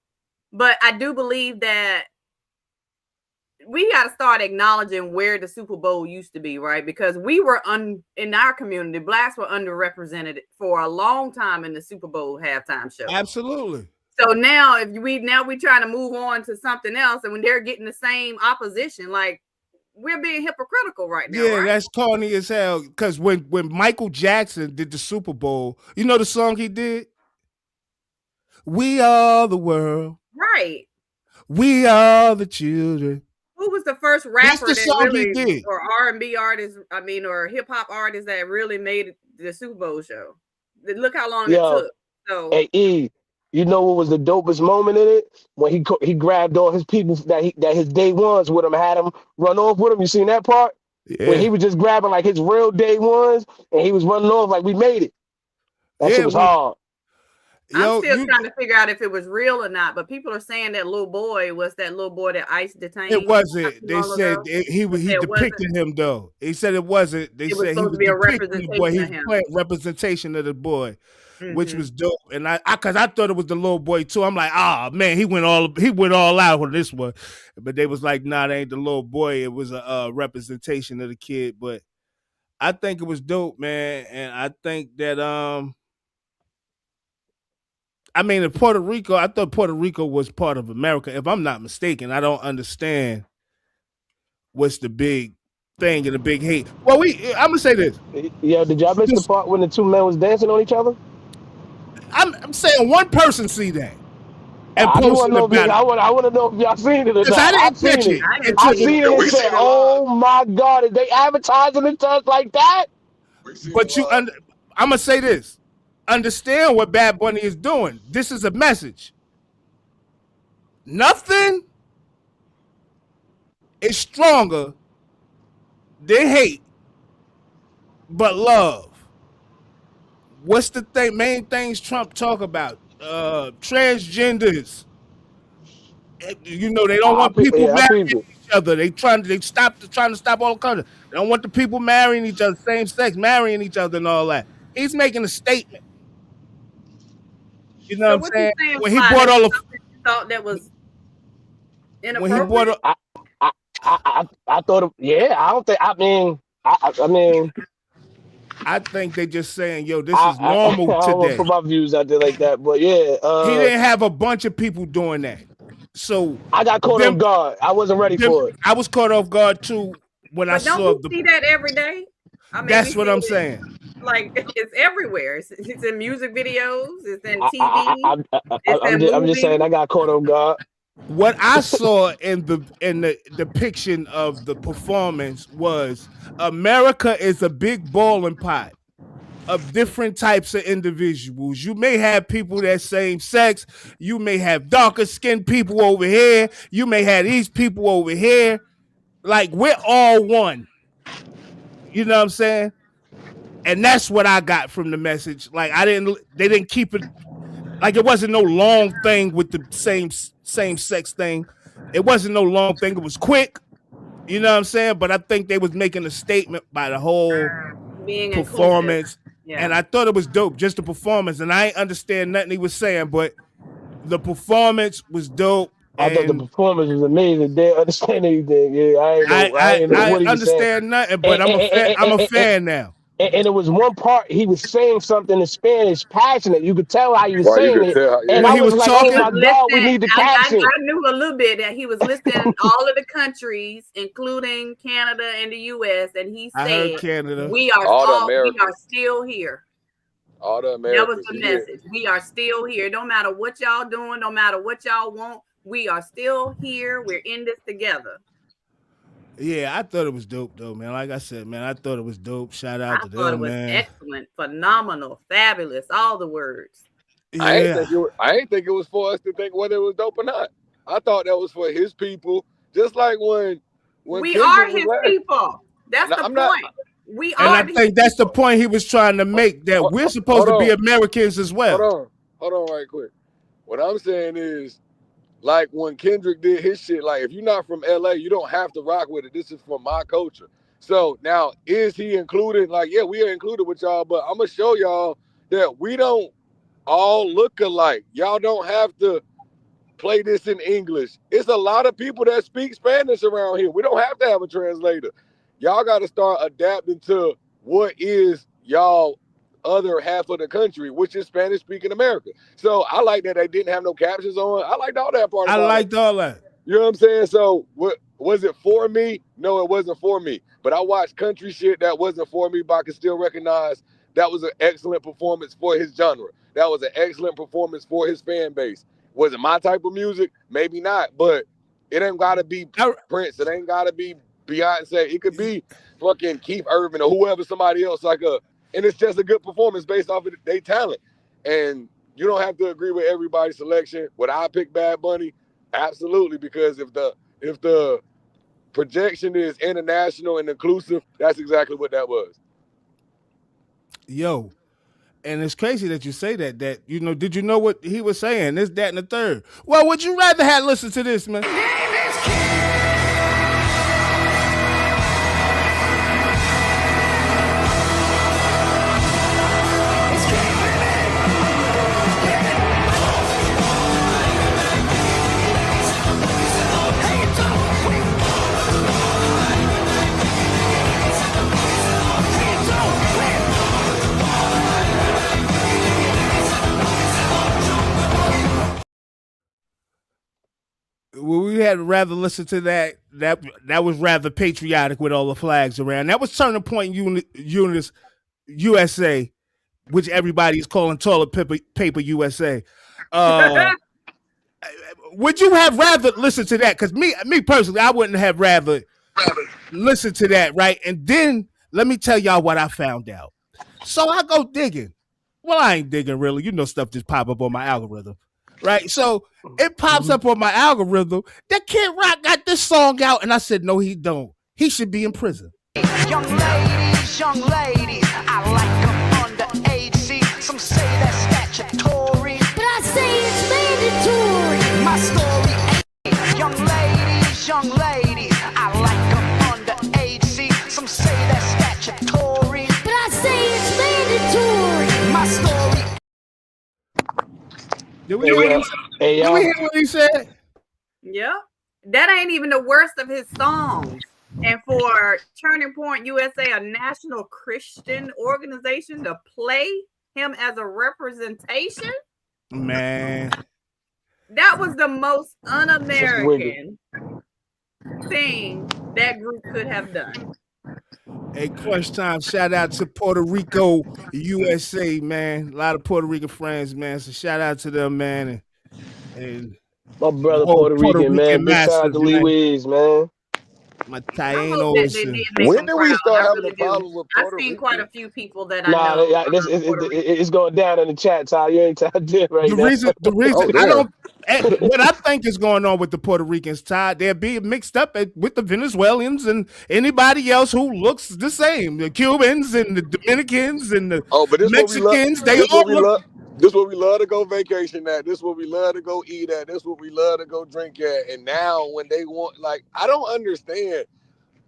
But I do believe that we got to start acknowledging where the Super Bowl used to be, right? Because we were in our community, blacks were underrepresented for a long time in the Super Bowl halftime show. Absolutely. So now we trying to move on to something else, and when they're getting the same opposition, like we're being hypocritical right now. Yeah, right? that's corny as hell. Because when Michael Jackson did the Super Bowl, you know the song he did? We are the world. Right. We are the children. Who was the first rapper That's the song really, he did. or R&B artist, or hip hop artist that really made the Super Bowl show? Look how long it took. So, hey E, you know what was the dopest moment in it? When he grabbed all his people that his day ones with him, had him run off with him. You seen that part? Yeah. When he was just grabbing like his real day ones, and he was running off like we made it. That shit was hard. I'm still trying to figure out if it was real or not, but people are saying that little boy was that little boy that ICE detained. It wasn't. They said he depicted him though. He said it wasn't. They said he was depicting the boy. He was playing representation of the boy, which was dope. And because I thought it was the little boy too. I'm like, man, he went all out with this one. But they was like, nah, that ain't the little boy. It was a representation of the kid. But I think it was dope, man. And I think that I mean, in Puerto Rico, I thought Puerto Rico was part of America. If I'm not mistaken, I don't understand what's the big thing and the big hate. Well, I'm gonna say this. Yeah, did y'all miss the part when the two men was dancing on each other? I'm saying one person see that and I posted about it. I want to know if y'all seen it or not. I didn't catch it. I seen it and said, "Oh my God, is they advertising it to us like that?" But I'm gonna say this. Understand what Bad Bunny is doing. This is a message. Nothing is stronger than hate, but love. What's the main things Trump talk about? Transgenders. You know, they don't want people marrying each other. They trying to stop all kinds. They don't want the people marrying each other, same sex, marrying each other and all that. He's making a statement. You know what I'm saying? When he brought all the thought that was inappropriate. When he brought I thought, I don't think. I mean, I think they just saying, yo, this is normal today. I don't want to put my views out there like that, but yeah. He didn't have a bunch of people doing that. So I got caught off guard. I wasn't ready for it. I was caught off guard too when I saw see that every day. I mean, that's what I'm saying. Like it's everywhere. It's in music videos. It's in TV. I'm just saying I got caught off guard. What I saw in the depiction of the performance was America is a big balling pot of different types of individuals. You may have people that same sex. You may have darker skinned people over here. You may have these people over here. Like we're all one. You know what I'm saying? And that's what I got from the message. Like they didn't keep it. Like it wasn't no long thing with the same sex thing. It wasn't no long thing. It was quick. You know what I'm saying? But I think they was making a statement by the whole being performance. Yeah. And I thought it was dope, just the performance. And I ain't understand nothing he was saying, but the performance was dope. I thought the performance was amazing. They didn't understand anything. Yeah, I ain't know what he was saying. I understand nothing, but I'm a fan now. And it was one part he was saying something in Spanish, passionate. You could tell how he was saying it. And when I he was like, talking, oh my God, we need the caption. I knew a little bit that he was listing all of the countries, including Canada and the U.S. And he said, Canada. we are still here. All the Americans. That was the message. We are still here. No matter what y'all doing, no matter what y'all want, we are still here. We're in this together. Yeah, I thought it was dope though, man. Like I said, man, I thought it was dope. Shout out to them, man. I thought it was excellent, phenomenal, fabulous, all the words. Yeah. I ain't think it was for us to think whether it was dope or not. I thought that was for his people. Just like when we are his people. That's the point. We are. And I think that's the point he was trying to make, that we're supposed to be Americans as well. Hold on right quick. What I'm saying is, like when Kendrick did his shit, like if you're not from LA, you don't have to rock with it. This is for my culture. So now, is he included? Like, yeah, we are included with y'all, but I'm gonna show y'all that we don't all look alike. Y'all don't have to play this in English. It's a lot of people that speak Spanish around here. We don't have to have a translator. Y'all got to start adapting to what is y'all other half of the country, which is Spanish speaking America. So I like that they didn't have no captions on. I liked all that part. I liked all that. You know what I'm saying? So what was it for me? No, it wasn't for me. But I watched country shit that wasn't for me, but I can still recognize that was an excellent performance for his genre. That was an excellent performance for his fan base. Was it my type of music? Maybe not, but it ain't gotta be Prince. It ain't gotta be Beyonce. It could be fucking Keith Urban or whoever, somebody else, and it's just a good performance based off of their talent. And you don't have to agree with everybody's selection. Would I pick Bad Bunny? Absolutely, because if the projection is international and inclusive, that's exactly what that was. Yo, and it's crazy that you say that, did you know what he was saying? This, that, and the third. Well, would you rather have listened to this, man? We had rather listen to that. That was rather patriotic with all the flags around. That was Turning Point Units USA, which everybody is calling Toilet Paper USA. Would you have rather listened to that? Because me personally, I wouldn't have rather listened to that, right? And then let me tell y'all what I found out. So I go digging. Well, I ain't digging really. Stuff just pop up on my algorithm. Right, so it pops up on my algorithm that Kid Rock got this song out, and I said, no, he don't. He should be in prison. Young ladies, I like them underage. See, some say that's statutory, but I say it's mandatory. My story ain't young ladies, I like them underage. See, some say that's statutory, but I say it's mandatory. My story. Did we hear what he said? Yeah. That ain't even the worst of his songs. And for Turning Point USA, a national Christian organization, to play him as a representation, man, that was the most un-American thing that group could have done. Hey, Crunch Time, shout out to Puerto Rico, USA, man. A lot of Puerto Rican friends, man. So shout out to them, man. And my brother Puerto Rican, man. Big shout out to Lee Wiz, man. My Tainos. When did we start having a problem with Puerto Rico? I've seen quite a few people that I know. It's going down in the chat, Ty. You ain't tapped in right now. The reason I don't. What I think is going on with the Puerto Ricans, Ty, they're being mixed up with the Venezuelans and anybody else who looks the same. The Cubans and the Dominicans and the Mexicans. They all look. This is what we love to go vacation at. This is what we love to go eat at. This is what we love to go drink at. And now when they want, like, I don't understand.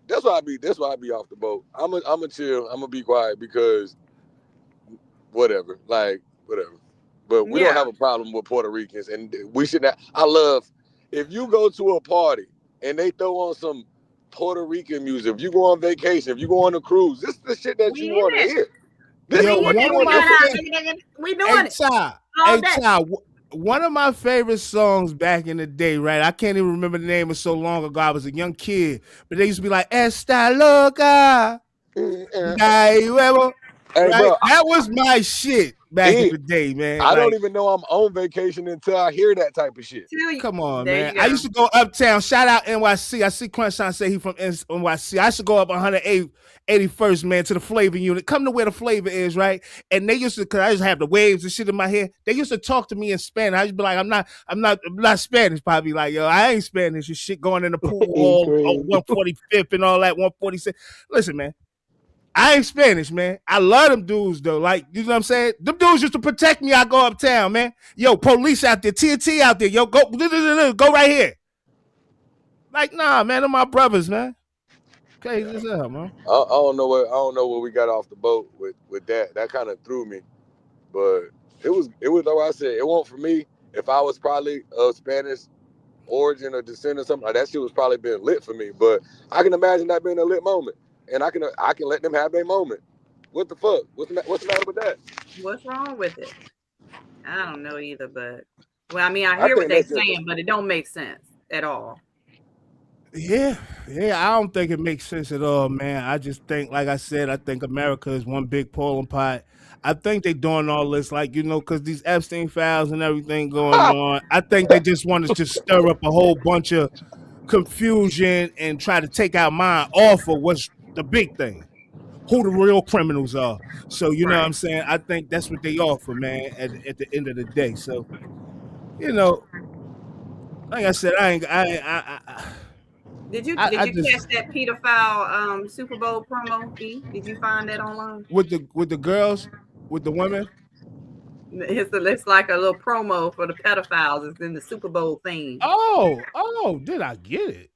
That's why I be off the boat. I'm a chill. I'm gonna be quiet because whatever. Like, whatever. But we don't have a problem with Puerto Ricans. And we should not. I love if you go to a party and they throw on some Puerto Rican music, if you go on vacation, if you go on a cruise, this is the shit that you want to hear. We doing it. One of my favorite songs back in the day, right? I can't even remember the name. It was so long ago. I was a young kid, but they used to be like "Esta loca." Hey, bro, that was my shit back in the day, man. I don't even know I'm on vacation until I hear that type of shit. Come on, man. I used to go uptown. Shout out NYC. I see Crunchon say he from NYC. I should go up 181st, man, to the flavor unit. Come to where the flavor is, right? And they used to, cause I used to have the waves and shit in my hair. They used to talk to me in Spanish. I used to be like, I'm not Spanish. Probably like, yo, I ain't Spanish. And shit going in the pool all 145th and all that 146. Listen, man. I ain't Spanish, man. I love them dudes, though. Like, you know what I'm saying? Them dudes used to protect me. I go uptown, man. Yo, police out there, TNT out there. Yo, go right here. Like, nah, man, they're my brothers, man. Crazy as hell, man. I don't know what we got off the boat with that. That kind of threw me, but it was like I said. It wasn't for me. If I was probably of Spanish origin or descent or something, like that shit was probably been lit for me. But I can imagine that being a lit moment. And I can let them have their moment. What the fuck? What's the matter with that? What's wrong with it? I don't know either, but well, I mean, I hear what they're saying, but it don't make sense at all. Yeah, I don't think it makes sense at all, man. I just think, like I said, I think America is one big polling pot. I think they doing all this, like, you know, because these Epstein files and everything going on. I think they just want to just stir up a whole bunch of confusion and try to take our mind off of what's the big thing, who the real criminals are. So, you know what I'm saying? I think that's what they offer, man, at the end of the day. So, you know, like I said, Did you catch that pedophile Super Bowl promo? Did you find that online? With the girls, with the women? It's like a little promo for the pedophiles. It's in the Super Bowl theme. Oh, did I get it?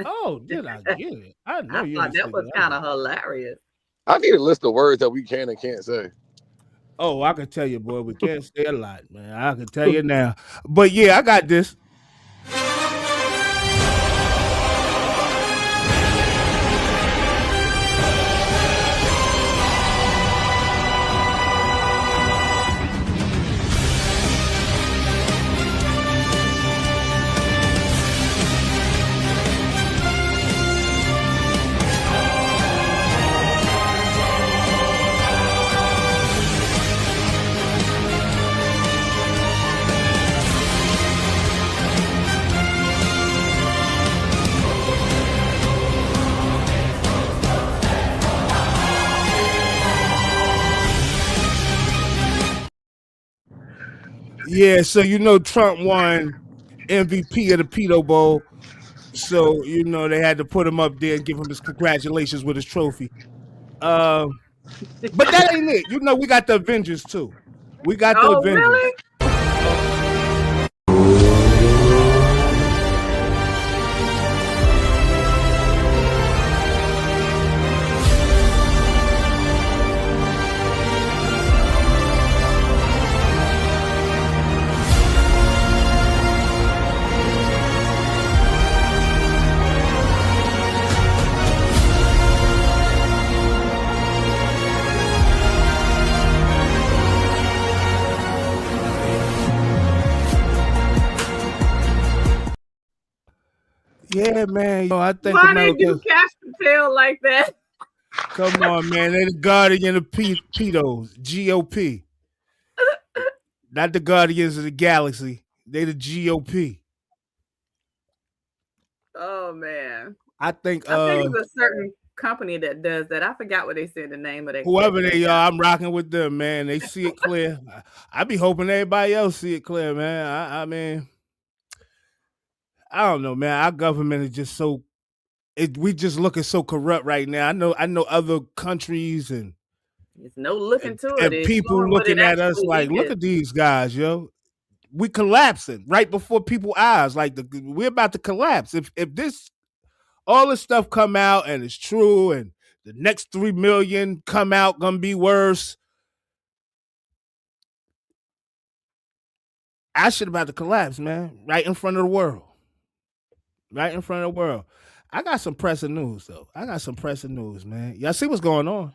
Oh, did I get it? I know you. Thought that was kind of hilarious. I need a list of words that we can and can't say. Oh, I can tell you, boy, we can't say a lot, man. I can tell you now. But yeah, I got this. Yeah, so you know Trump won MVP of the Pedo Bowl. So, you know, they had to put him up there and give him his congratulations with his trophy. But that ain't it. You know, we got the Avengers too. We got the Avengers. Really? Yeah, man. Yo, I think why did you catch the tail like that? Come on, man. They're the guardian of pedos. GOP. Not the guardians of the galaxy. They the GOP. Oh man. I think it's a certain company that does that. I forgot what they said the name of that. Whoever they are, I'm rocking with them, man. They see it clear. I be hoping everybody else see it clear, man. I mean, I don't know, man. Our government is just we just looking so corrupt right now. I know other countries and It's no looking to it. And It's people looking at us like, look at these guys, yo. We collapsing right before people's eyes. Like we're about to collapse. If this all this stuff come out and it's true, and the next 3 million come out gonna be worse. I should about to collapse, man. Right in front of the world. Right in front of the world. I got some pressing news, though. I got some pressing news, man. Y'all see what's going on?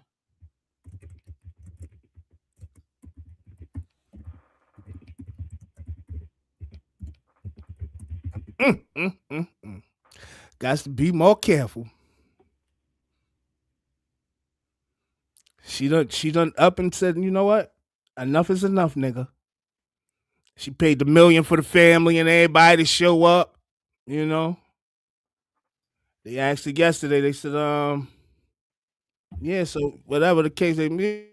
Got to be more careful. She done up and said, you know what? Enough is enough, nigga. She paid the $1 million for the family and everybody to show up, you know. They asked her yesterday, they said, yeah, so whatever the case they mean.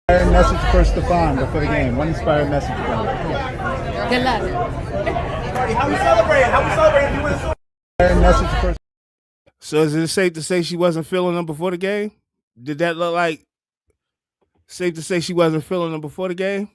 Inspired message for Stefan before the game. One inspired message for him. Good luck. How we celebrate? How we celebrate if you win? Inspired message for. So is it safe to say she wasn't feeling them before the game? Did that look like safe to say she wasn't feeling them before the game?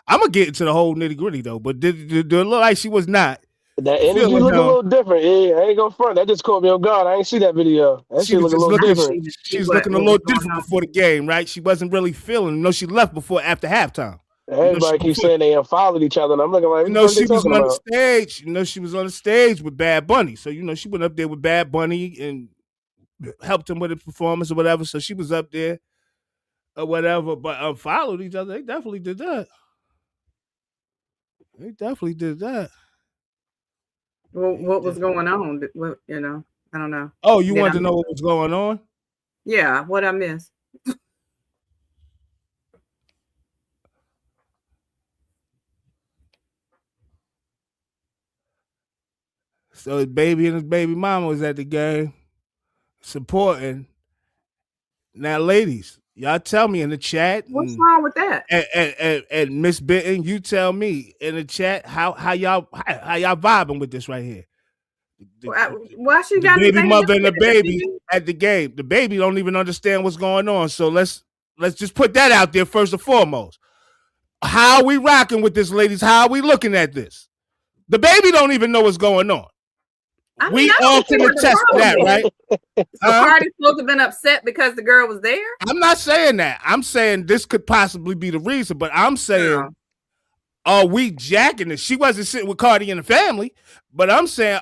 I'm gonna get into the whole nitty gritty though, but did it look like she was not? That energy look a little different. Yeah, I ain't gonna front. That just caught me on guard. I ain't see that video. That shit look a little different. She was looking a little different before the game, right? She wasn't really feeling. No, she left after halftime. Everybody keeps saying they unfollowed each other, and I'm looking like, she was on the stage. She was on the stage with Bad Bunny. So she went up there with Bad Bunny and helped him with the performance or whatever. So she was up there or whatever. But unfollowed each other. They definitely did that. They definitely did that. Well, what was going on? I don't know. Oh, you wanted to know what was going on? Yeah, what I missed. So his baby and his baby mama was at the game supporting. Now, ladies, y'all tell me in the chat. What's wrong with that? And Miss Benton, you tell me in the chat how y'all vibing with this right here. Why she got the baby mother and the baby at the game? The baby don't even understand what's going on. So let's just put that out there first and foremost. How are we rocking with this, ladies? How are we looking at this? The baby don't even know what's going on. We all can attest to that, right? So Cardi's supposed to have been upset because the girl was there? I'm not saying that. I'm saying this could possibly be the reason, but I'm saying, are we jacking this? She wasn't sitting with Cardi and the family, but I'm saying,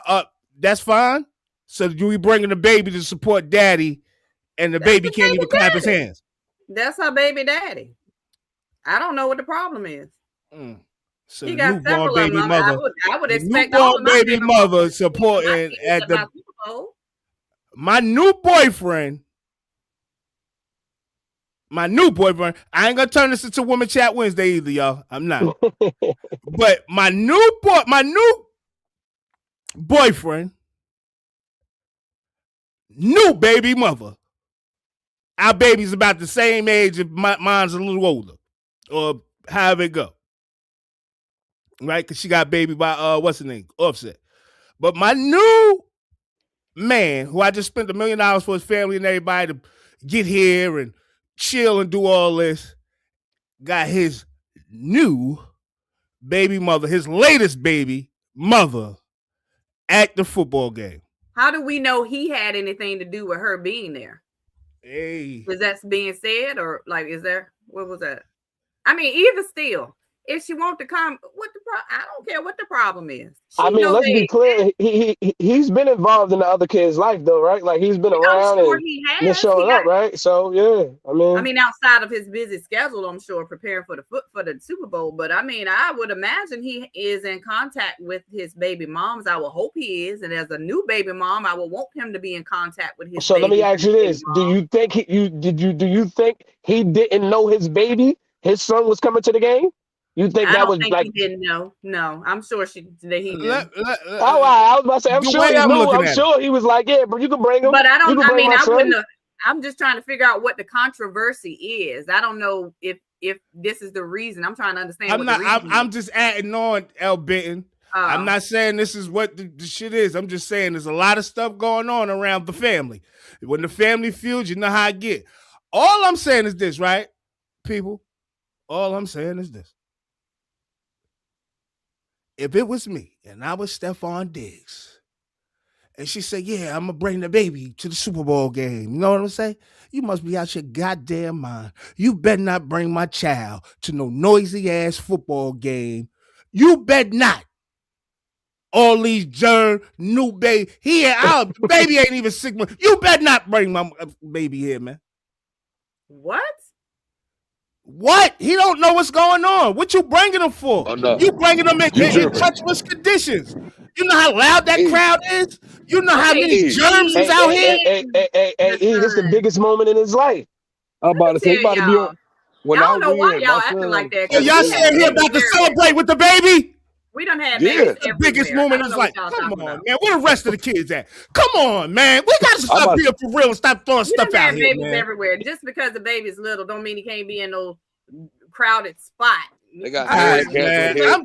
that's fine. So do we bringing the baby to support daddy, and the baby can't even clap his hands? That's her baby daddy. I don't know what the problem is. So he the got newborn baby mother, I would expect newborn baby mother supporting at the my new boyfriend. I ain't gonna turn this into Women Chat Wednesday either, y'all. I'm not. But my new boyfriend, new baby mother. Our baby's about the same age if mine's a little older, or however it go. Right, because she got baby by what's her name, Offset. But my new man, who I just spent $1 million for his family and everybody to get here and chill and do all this, got his new baby mother, his latest baby mother, at the football game. How do we know he had anything to do with her being there? Hey, is that being said, or like, is there? What was that? I mean, either still. If she wants to come, I don't care what the problem is. Let's be clear. He's been involved in the other kid's life, though, right? Like he's been around and showing up, right? So yeah, I mean, outside of his busy schedule, I'm sure preparing for the Super Bowl. But I mean, I would imagine he is in contact with his baby moms. I will hope he is, and as a new baby mom, I will want him to be in contact with his. So let me ask you this: do you think do you think he didn't know his son was coming to the game? You think that was like? He didn't know. No, I'm sure he knew. I was about to say, I'm sure he knew. I'm sure he was like, yeah, but you can bring him. But I don't. I mean, I wouldn't have. I'm just trying to figure out what the controversy is. I don't know if this is the reason. I'm trying to understand. I'm just adding on, L. Benton. I'm not saying this is what the shit is. I'm just saying there's a lot of stuff going on around the family. When the family feuds, you know how I get. All I'm saying is this, right, people? All I'm saying is this. If it was me and I was Stephon Diggs, and she said, yeah, I'm going to bring the baby to the Super Bowl game. You know what I'm saying? You must be out your goddamn mind. You better not bring my child to no noisy-ass football game. You better not. All these germ, new baby. The baby ain't even 6 months. You better not bring my baby here, man. What? What? He don't know what's going on. What you bringing him for? Oh, no. You bringing him in touchless conditions. You know how loud that crowd is? You know how many germs is out here? Hey, this is the biggest moment in his life. I'm about to say, about to be on. I don't know why y'all acting like that. So y'all sitting here about to celebrate with the baby? We done had babies the biggest moment in his life. Come on, man. Where the rest of the kids at? Come on, man. We got to stop being for real and stop throwing stuff out here, babies everywhere. Just because the baby's little don't mean he can't be in no crowded spot. They got I'm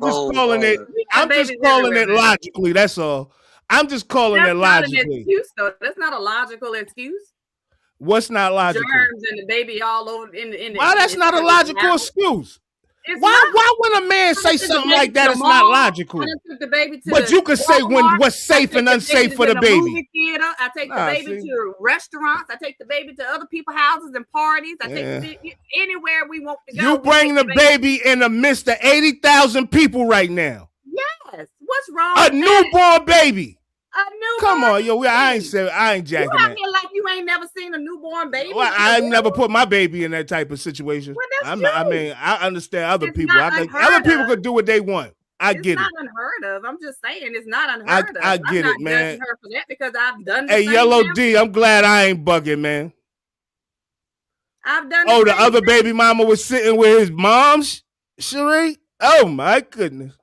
just calling it. I'm just calling it logically. That's all. I'm just calling it logically. That's not an excuse, though. That's not a logical excuse. What's not logical? Germs and the baby all over in the. Why that's not a logical excuse? Why when a man say something like that, it's not logical? But you could say what's safe and unsafe for the baby. Movie theater. I take the baby to restaurants. I take the baby to other people's houses and parties. I take the baby anywhere we want to go. You bring the baby in the midst of 80,000 people right now. Yes. What's wrong? A newborn baby. A newborn. Come on, yo. I ain't jacking you that. You like you ain't never seen a newborn baby. Well, I never put my baby in that type of situation. Well, I mean, I understand other people. Other people could do what they want. I get it. It's not unheard of. I'm just saying it's not unheard of. I get it, man. I'm not judging her for that because I've done the Hey, same Yellow thing. D, I'm glad I ain't bugging, man. I've done the other baby mama was sitting with his mom's, Cherie? Oh, my goodness.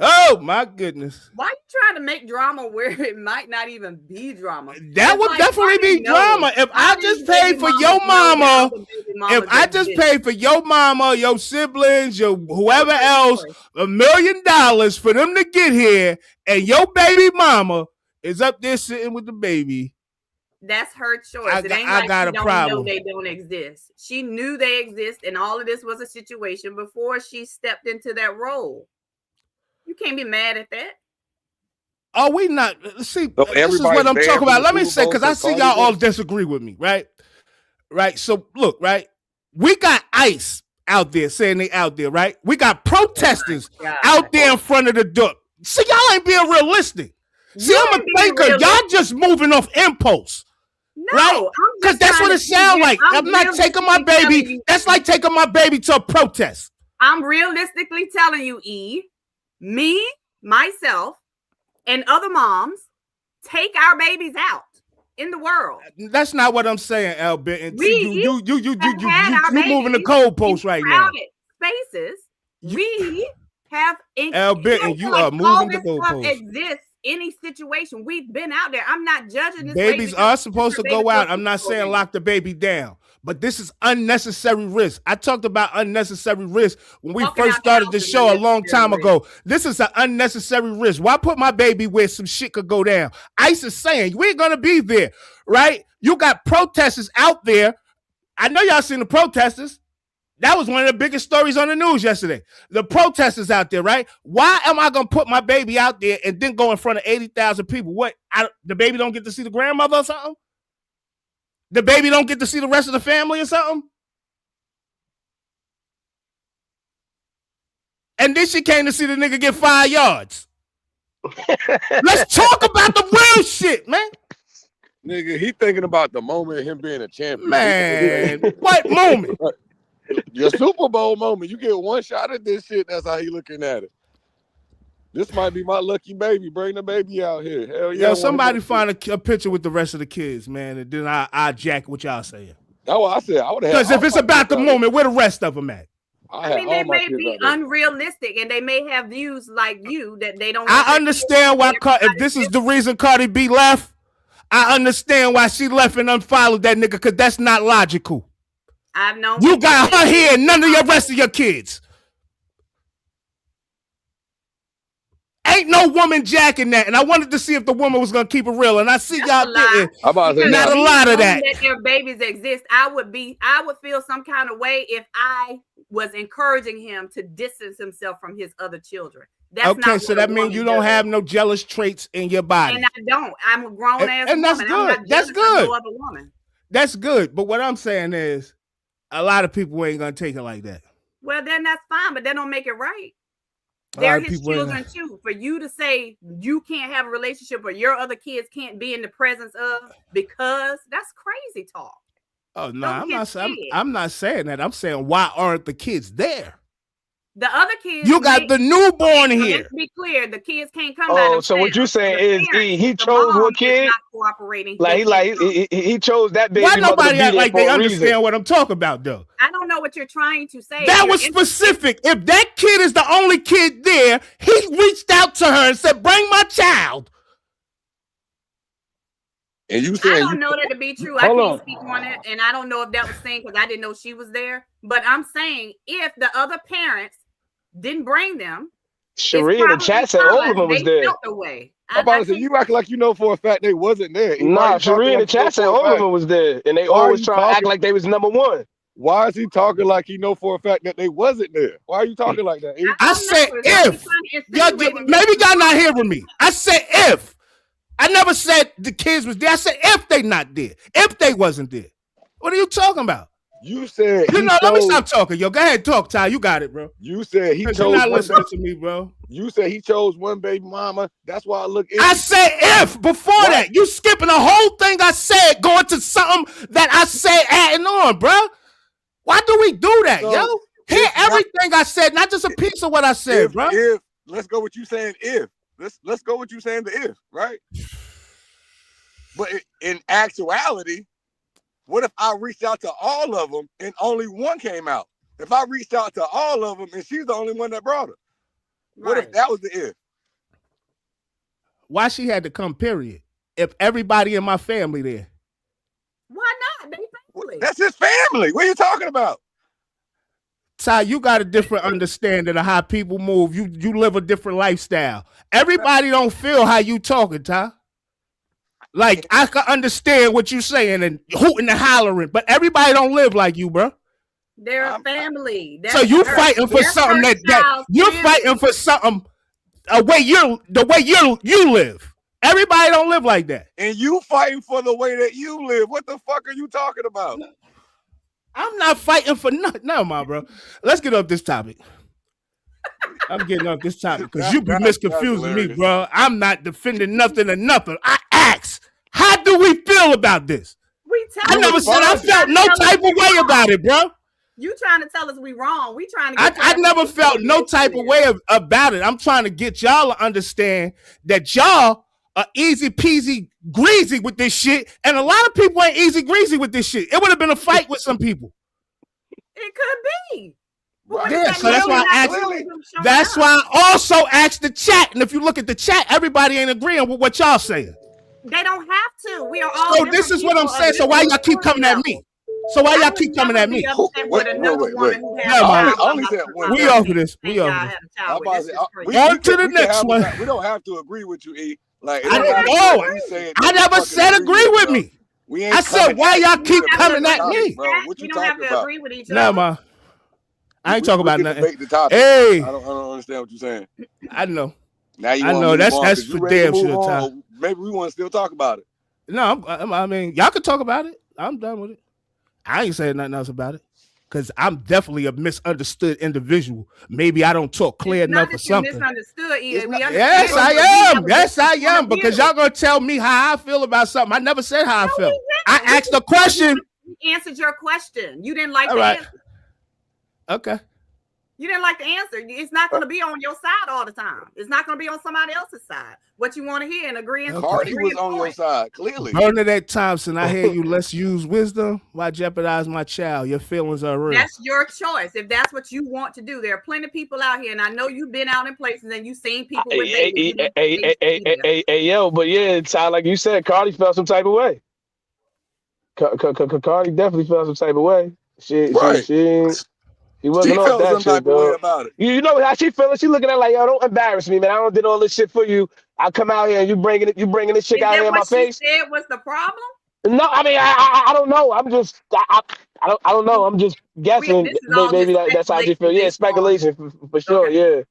Oh, my goodness. Why are you trying to make drama where it might not even be drama? That would definitely be drama. If I just paid for your mama, if I just paid for your mama, your siblings, your whoever else, $1 million for them to get here, and your baby mama is up there sitting with the baby. That's her choice. It ain't like she don't know they don't exist. She knew they exist, and all of this was a situation before she stepped into that role. You can't be mad at that. Are we not? See, this is what I'm talking about. Let me say, because I see y'all all disagree with me, right? Right. So look, right. We got ICE out there saying they out there, right? We got protesters out there in front of the door. See, y'all ain't being realistic. See, I'm a thinker. Y'all just moving off impulse. No, right? Because that's what it sounds like. I'm not taking my baby. That's like taking my baby to a protest. I'm realistically telling you, E. Me, myself, and other moms take our babies out in the world. That's not what I'm saying, Al Benton. You moving the goalpost right now. Spaces. We have Al Benton, you are moving the goalpost. Exists any situation. We've been out there. I'm not judging this. Babies are supposed to go out. I'm not saying lock the baby down. But this is unnecessary risk. I talked about unnecessary risk when we first started the show a long time ago. This is an unnecessary risk. Why put my baby where some shit could go down? ICE is saying, we ain't going to be there, right? You got protesters out there. I know y'all seen the protesters. That was one of the biggest stories on the news yesterday. The protesters out there, right? Why am I going to put my baby out there and then go in front of 80,000 people? What? The baby don't get to see the grandmother or something? The baby don't get to see the rest of the family or something? And then she came to see the nigga get 5 yards. Let's talk about the real shit, man. Nigga, he thinking about the moment of him being a champion. Man, what moment? Your Super Bowl moment. You get one shot at this shit. That's how he looking at it. This might be my lucky baby. Bring the baby out here. Hell yeah. Yo, somebody find a picture with the rest of the kids, man, and then I jack what y'all saying. That's what I said. I would have. Because if it's about the moment, where the rest of them at? I mean, they may be unrealistic, and they may have views like you that they don't. I understand why. If this is the reason Cardi B left, I understand why she left and unfollowed that nigga. Because that's not logical. I've known you got her here, and none of your rest of your kids. ain't no woman jacking that, and I wanted to see if the woman was gonna keep it real, and I see y'all didn't. Not a lot of that. That their babies exist. I would feel some kind of way if I was encouraging him to distance himself from his other children. That's okay, so that means you don't have no jealous traits in your body. And I don't. I'm a grown ass and that's woman. good. I'm not That's good. no other woman. That's good. But what I'm saying is, a lot of people ain't gonna take it like that. Well, then that's fine, but that don't make it right. They're his children too. For you to say you can't have a relationship or your other kids can't be in the presence of, because that's crazy talk. Oh no, I'm not saying that. I'm saying, why aren't the kids there? The other kids, you got the newborn here. Let's be clear, the kids can't come by Oh, themselves. so what you're saying is he chose one kid? Not cooperating. He chose that baby. Why nobody act like they understand understand what I'm talking about, though? I don't know what you're trying to say. That was specific. If that kid is the only kid there, he reached out to her and said, "Bring my child." And you I saying don't know that to be true. I can't speak on it, and I don't know if that was saying because I didn't know she was there. But I'm saying if the other parents didn't bring them, Sheree in the chat said all of them was there. I'm about to say, you act like you know for a fact they wasn't there. Nah, Sheree in the chat said all of them was there, and they always try to act like they was number one. Why is he talking like he know for a fact that they wasn't there? Why are you talking like that? I said if. Maybe y'all not hearing me. I said if. I never said the kids was there. I said if they not there. If they wasn't there. What are you talking about? You said let me stop talking, yo. Go ahead, talk, Ty. You got it, bro. You said he chose. You're not listening to me, bro. You said he chose one baby mama. That's why I look. I said if before that. You skipping the whole thing I said, going to something that I said adding on, bro. Why do we do that, yo? Hear everything I said, not just a piece of what I said, bro. If let's go with you saying if. Let's go with you saying the if, right? But in actuality, what if I reached out to all of them and only one came out? If I reached out to all of them and she's the only one that brought her, what if that was the if? Why she had to come? Period. If everybody in my family there, why not? They family. That's his family. What are you talking about? Ty, you got a different understanding of how people move. You live a different lifestyle. Everybody don't feel how you talking, Ty. Like, I can understand what you saying and hooting and hollering, but everybody don't live like you, bro. They're a family. So you fighting for something that you're fighting for something the way you live. Everybody don't live like that. And you fighting for the way that you live. What the fuck are you talking about? I'm not fighting for nothing. No, my bro. Let's get off this topic. I'm getting off this topic because you be misconfusing me, bro. I'm not defending nothing or nothing. I asked, how do we feel about this? I never said I felt no type of way about it, bro. You trying to tell us we wrong. We trying to I never felt no type of way about it. I'm trying to get y'all to understand that y'all are easy peasy greasy with this shit, and a lot of people ain't easy greasy with this shit. It would have been a fight with some people. It could be. Yeah, so that's why I asked. That's why I also asked the chat, and if you look at the chat, everybody ain't agreeing with what y'all saying. They don't have to. We are all. So this is what I'm saying. So why y'all keep coming at me? So why y'all keep coming at me? Wait. We over this. We over this. On to the next one. We don't have to agree with you, E. Like I never said agree with me. I said why y'all keep coming at me? What you talking about? Agree with each other. No, ma. I ain't talking about nothing. Hey, I don't understand what you're saying. I know. Now you I know that's for damn sure, Ty. Maybe we want to still talk about it. No, I mean y'all can talk about it. I'm done with it. I ain't saying nothing else about it because I'm definitely a misunderstood individual. Maybe I don't talk clear enough or something. Misunderstood either. Yes, I am. Yes, I am. Because y'all gonna tell me how I feel about something. I never said how I felt. I asked a question. You answered your question. You didn't like the answer. Okay. You didn't like the answer. It's not going to be on your side all the time. It's not going to be on somebody else's side. What you want to hear and agree and Cardi was on your side, clearly. Bernadette Thompson, I hear you. Let's use wisdom. Why jeopardize my child? Your feelings are real. That's your choice. If that's what you want to do, there are plenty of people out here, and I know you've been out in places and you've seen people with babies. Hey, yo, but yeah, it's like you said, Cardi felt some type of way. Cardi definitely felt some type of way. She She wasn't off felt that some shit, type of way though. about it. You know how she feeling? She looking at it like, yo, don't embarrass me, man. I don't did all this shit for you. I come out here and you bringing this shit Is out that here in my what she face. said was the problem? No, I mean, I don't know. I don't know. I'm just guessing. This is all Maybe just that's how she speculation feel. Yeah, based on. speculation for sure. Okay. Yeah,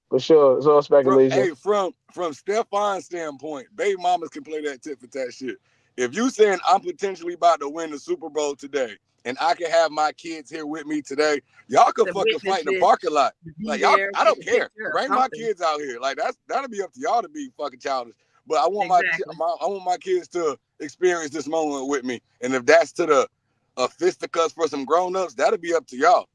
for sure. It's all speculation. From Stefan's standpoint, baby mamas can play that tit for tat shit. If you saying I'm potentially about to win the Super Bowl today, and I can have my kids here with me today, y'all can fucking fight in the parking lot. Like y'all, I don't care. Bring my kids out here. Like that'll be up to y'all to be fucking childish. But I want I want my kids to experience this moment with me. And if that's to a fisticuffs for some grown-ups, that'll be up to y'all.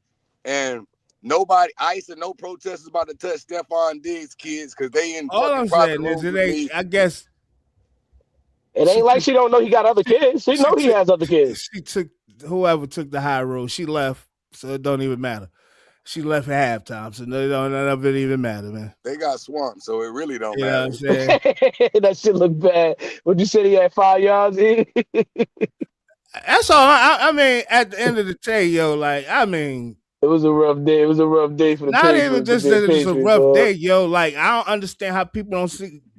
And nobody, ICE and no protesters about to touch Stephon Diggs' kids because they in all fucking I'm private saying rooms is, it with ain't. me. I guess it ain't like she don't know he got other kids. She know he has other kids. She took whoever took the high road. She left, so it don't even matter. She left at halftime, so none of it even matter, man. They got swamped, so it really don't You matter. know what I'm saying? That shit look bad. Would you say he had 5 yards? That's all. I mean, at the end of the day, yo, like, I mean, it was a rough day. It was a rough day for the not Patriots. even just that it's a rough day, yo. Like, I don't understand how people don't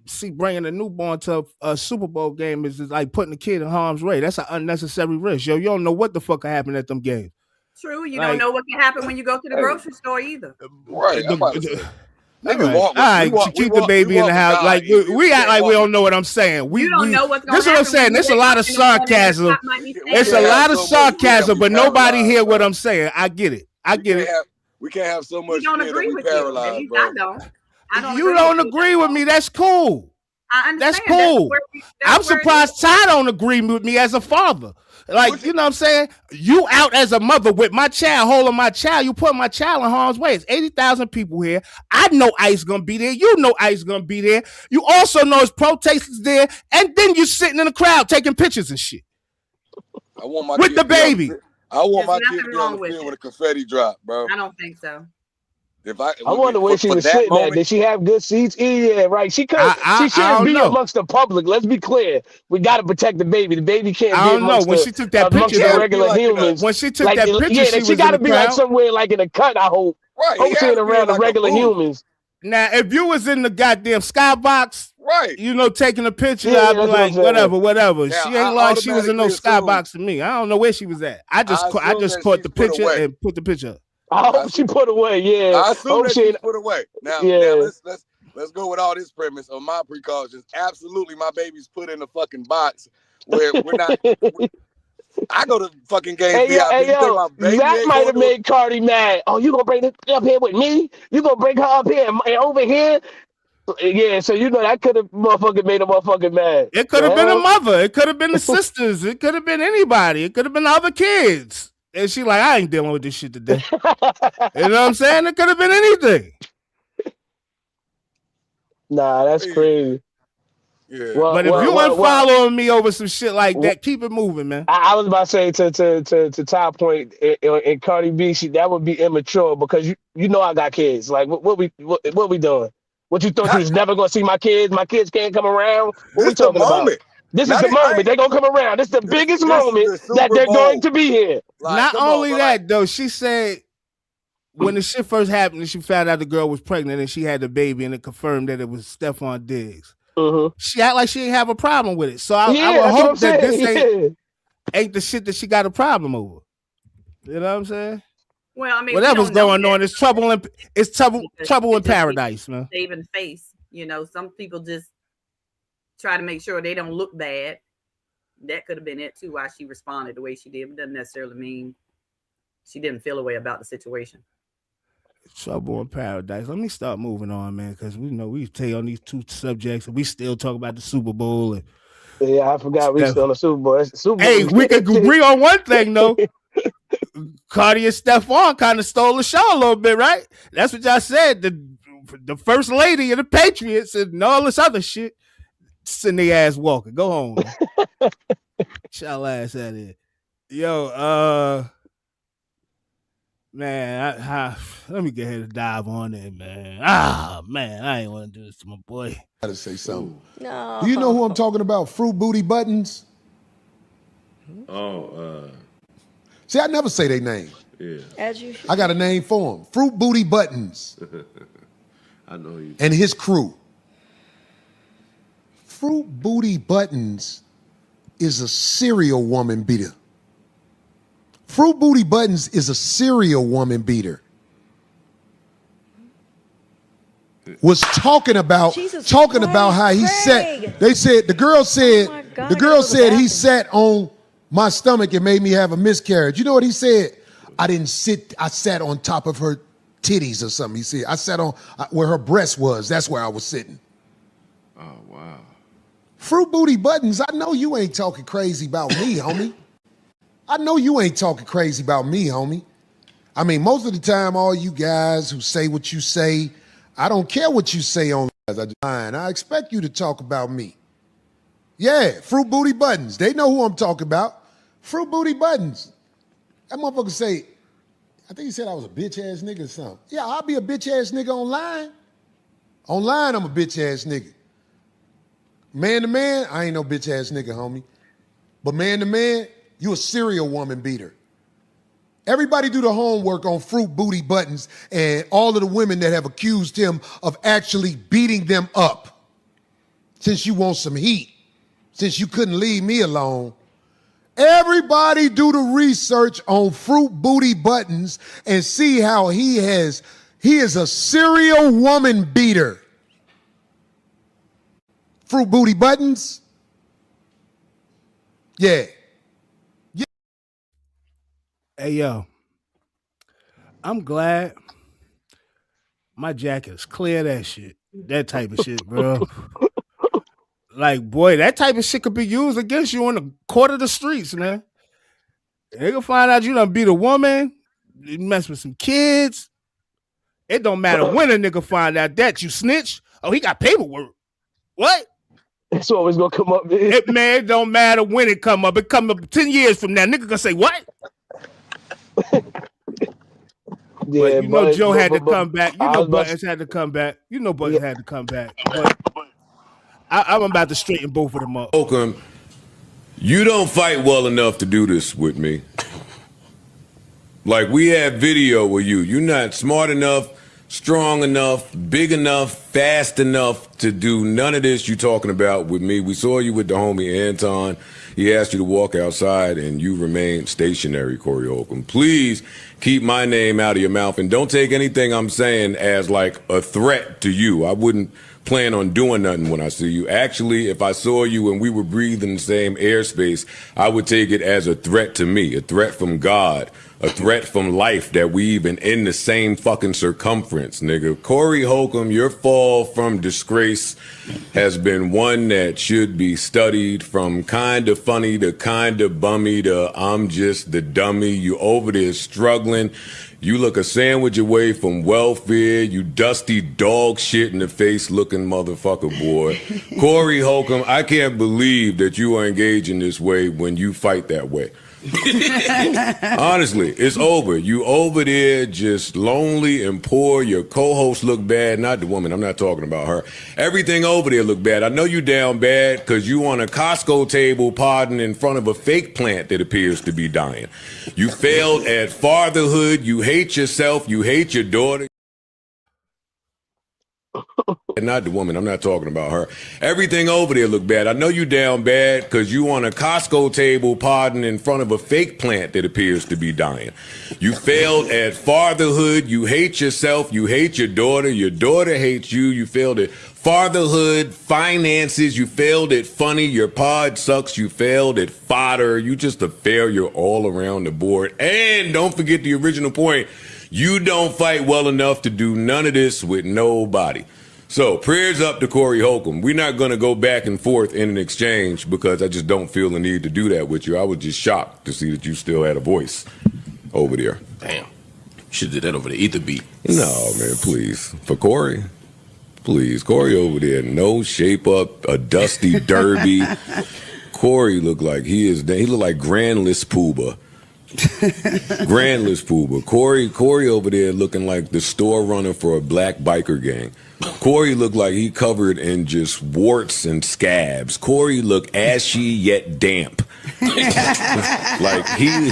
see bringing a newborn to a Super Bowl game is like putting a kid in harm's way. That's an unnecessary risk, yo. You don't know what the fuck can happen at them games. True, you don't know what can happen when you go to the grocery store either. Right. Niggas walk. All right, keep the baby in the house. Like we act like we don't know what I'm saying. You don't know what's going to happen. This is what I'm saying. There's a lot of sarcasm. It's a lot of sarcasm, but nobody hear what I'm saying. I get it. We can't have so much. You don't agree with you. At least I don't. You don't agree with me. That's cool. I understand. That's cool. I'm surprised Ty don't agree with me as a father. Like, you know what I'm saying? You out as a mother with my child, holding my child. You put my child in harm's way. It's 80,000 people here. I know ICE gonna be there. You know ICE gonna be there. You also know it's protesters there. And then you sitting in the crowd taking pictures and shit. I want my with the baby. I want my kid to be on the field with a confetti drop, bro. I don't think so. I wonder where she was sitting at. Did she have good seats? Yeah, right. She couldn't. She shouldn't be amongst the public. Let's be clear. We got to protect the baby. The baby can't be amongst she took that amongst picture, the regular humans. When she took that picture, she got to be like somewhere like in a cut. I hope. Right. Hope she ain't around the regular humans. Now, if you was in the goddamn skybox, right, you know, taking a picture, I'd be like, whatever. Now, she ain't like she was in no skybox to me. I don't know where she was at. I just caught the picture and put the picture up. I hope she put away. Yeah, I assume that she put away. Now let's go with all this premise of my precautions. Absolutely, my baby's put in a fucking box where we're not. I go to fucking games. Zach might have made Cardi mad. Oh, you gonna bring this up here with me? You gonna bring her up here and over here? Yeah, so you know that could have motherfucking made a motherfucking mad. It could have been a mother. It could have been the sisters. It could have been anybody. It could have been the other kids. And she like, I ain't dealing with this shit today. You know what I'm saying? It could have been anything. Nah, that's crazy. Yeah. But if you weren't following me over some shit like that, keep it moving, man. I was about to say to top point in Cardi B, that would be immature because you know I got kids. Like what we doing? What you thought you was never gonna see my kids? My kids can't come around. What we talking about? This is the moment. They're going to come around. This is the biggest moment that they're going to be here. Not only that, though, she said when the shit first happened and she found out the girl was pregnant and she had the baby and it confirmed that it was Stephon Diggs. She act like she ain't have a problem with it. So I would hope that this ain't the shit that she got a problem over. You know what I'm saying? Well, I mean, whatever's going on, it's trouble in paradise, man. Saving face. You know, some people just try to make sure they don't look bad. That could have been it too, why she responded the way she did. But doesn't necessarily mean she didn't feel a way about the situation. Trouble in paradise. Let me start moving on, man, because we know we stay on these two subjects and we still talk about the Super Bowl. And yeah, I forgot we still on the Super Bowl. Hey, we could agree on one thing though. Cardi and Stephon kind of stole the show a little bit, right? That's what y'all said. The first lady of the Patriots and all this other shit. Send their ass walking. Go home. Y'all ass out here. Yo, man, let me get ahead and dive on it, man. Man, I ain't want to do this to my boy. Gotta say something. No. Do you know who I'm talking about? Fruit Booty Buttons? Oh, See, I never say their name. Yeah. As you should. I got a name for him. Fruit Booty Buttons. I know you. And his crew. Fruit Booty Buttons is a serial woman beater. Fruit Booty Buttons is a serial woman beater. Was talking about how he sat. They said the girl said he sat on my stomach and made me have a miscarriage. You know what he said? I didn't sit. I sat on top of her titties or something. He said I sat on where her breast was. That's where I was sitting. Oh wow. Fruit Booty Buttons. I know you ain't talking crazy about me, homie. I know you ain't talking crazy about me, homie. I mean, most of the time, all you guys who say what you say, I don't care what you say on I expect you to talk about me. Yeah, Fruit Booty Buttons. They know who I'm talking about. Fruit Booty Buttons. That motherfucker say, I think he said I was a bitch-ass nigga or something. Yeah, I'll be a bitch-ass nigga online. Online, I'm a bitch-ass nigga. Man to man, I ain't no bitch-ass nigga, homie. But man to man, you a serial woman beater. Everybody do the homework on Fruit Booty Buttons and all of the women that have accused him of actually beating them up. Since you want some heat, since you couldn't leave me alone, everybody do the research on Fruit Booty Buttons and see how he is a serial woman beater. Fruit Booty Buttons? Yeah. Hey, yo, I'm glad my jacket's clear that shit. That type of shit, bro. Like, boy, that type of shit could be used against you on the court of the streets, man. They can find out you done beat a woman, you mess with some kids. It don't matter when a nigga find out that you snitch. Oh, he got paperwork. What? It's always gonna come up, man. It don't matter when it come up. It come up 10 years from now. Nigga gonna say, what? Yeah, but you know Joe had to come back. You know Buttons had to come back. You know Buttons had to come back. But I'm about to straighten both of them up. Holcomb, you don't fight well enough to do this with me. Like, we have video with you. You're not smart enough, strong enough, big enough, fast enough to do none of this you talking about with me. We saw you with the homie Anton. He asked you to walk outside, and you remained stationary, Corey Holcomb. Please keep my name out of your mouth, and don't take anything I'm saying as like a threat to you. I wouldn't plan on doing nothing when I see you. Actually, if I saw you and we were breathing the same airspace, I would take it as a threat to me, a threat from God, a threat from life that we even in the same fucking circumference, nigga. Corey Holcomb, your fall from disgrace has been one that should be studied, from kind of funny to kind of bummy to I'm just the dummy. You over there struggling. You look a sandwich away from welfare, you dusty dog shit in the face looking motherfucker, boy. Corey Holcomb, I can't believe that you are engaging this way when you fight that way. Honestly, it's over. You over there just lonely and poor. Your co-host look bad. Not the woman. I'm not talking about her. Everything over there look bad. I know you down bad because you on a Costco table podding in front of a fake plant that appears to be dying. You failed at fatherhood. You hate yourself. You hate your daughter. Not the woman. I'm not talking about her. Everything over there look bad. I know you down bad because you on a Costco table podding in front of a fake plant that appears to be dying. You failed at fatherhood. You hate yourself. You hate your daughter. Your daughter hates you. You failed at fatherhood, finances. You failed at funny. Your pod sucks. You failed at fodder. You just a failure all around the board. And don't forget the original point. You don't fight well enough to do none of this with nobody. So prayers up to Corey Holcomb. We're not going to go back and forth in an exchange because I just don't feel the need to do that with you. I was just shocked to see that you still had a voice over there. Damn. You should do that over the ether beat. No, man, please. For Corey. Please. Corey over there, no shape up, a dusty derby. Corey looked like he looked like Grand List Pooba. Grandless fool, but Corey over there looking like the store runner for a black biker gang. Corey looked like he covered in just warts and scabs. Corey looked ashy yet damp. Like he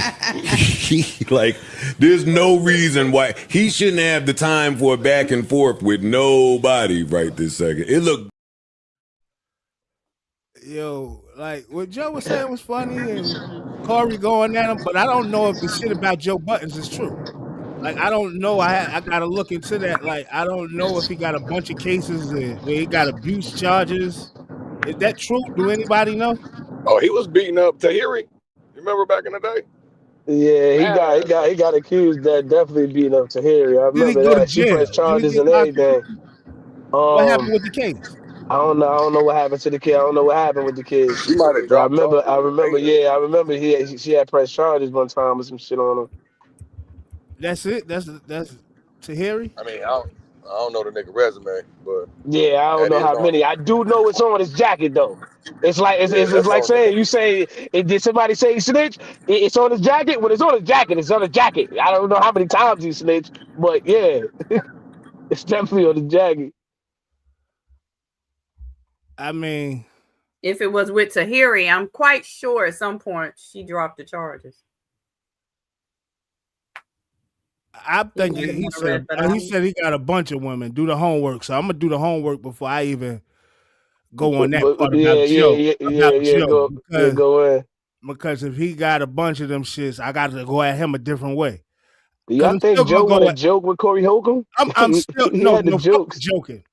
like there's no reason why he shouldn't have the time for a back and forth with nobody right this second. It looked like what Joe was saying was funny and Corey going at him, but I don't know if the shit about Joe Buddens is true. Like I don't know. I gotta look into that. Like I don't know if he got a bunch of cases where he got abuse charges. Is that true? Do anybody know? Oh, he was beating up Tahiri. You remember back in the day? Yeah, he got accused that definitely beating up Tahiri. I remember that. She pressed charges and everything. What happened with the case? I don't know what happened to the kid. I don't know what happened with the kid. She might have dropped. I remember she had pressed charges one time with some shit on her. That's it. That's Tahiri. I mean, I don't know the nigga resume, but yeah, I don't know how many. I do know it's on his jacket though. It's like it's like saying did somebody say he snitched? It's on his jacket. When it's on his jacket, it's on his jacket. I don't know how many times he snitched, but yeah, it's definitely on the jacket. I mean, if it was with Tahiri, I'm quite sure at some point she dropped the charges. I'm thinking he said he got a bunch of women. Do the homework. So I'm gonna do the homework before I even go on that part about Joe. Go in. Because if he got a bunch of them shits, I got to go at him a different way. Y'all think Joe want to joke with Corey Holcomb? I'm still no joking.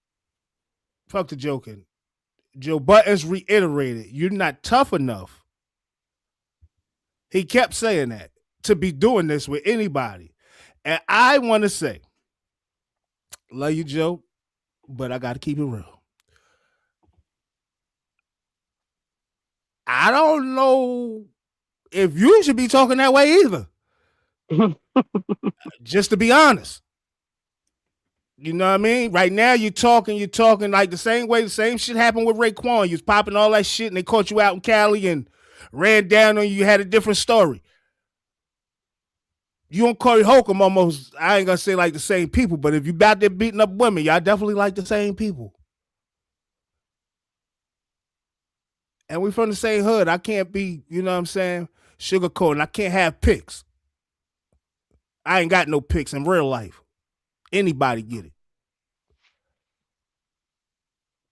Fuck the joking. Joe Buddens reiterated, "You're not tough enough." He kept saying that to be doing this with anybody. And I want to say, love you, Joe, but I got to keep it real. I don't know if you should be talking that way either. Just to be honest. You know what I mean? Right now you're talking like the same way, the same shit happened with Raekwon. You was popping all that shit and they caught you out in Cali and ran down on you. You had a different story. You and Corey Holcomb almost, I ain't gonna say like the same people, but if you out there beating up women, y'all definitely like the same people. And we from the same hood. I can't be, you know what I'm saying, sugarcoating. I can't have pics. I ain't got no pics in real life. Anybody get it.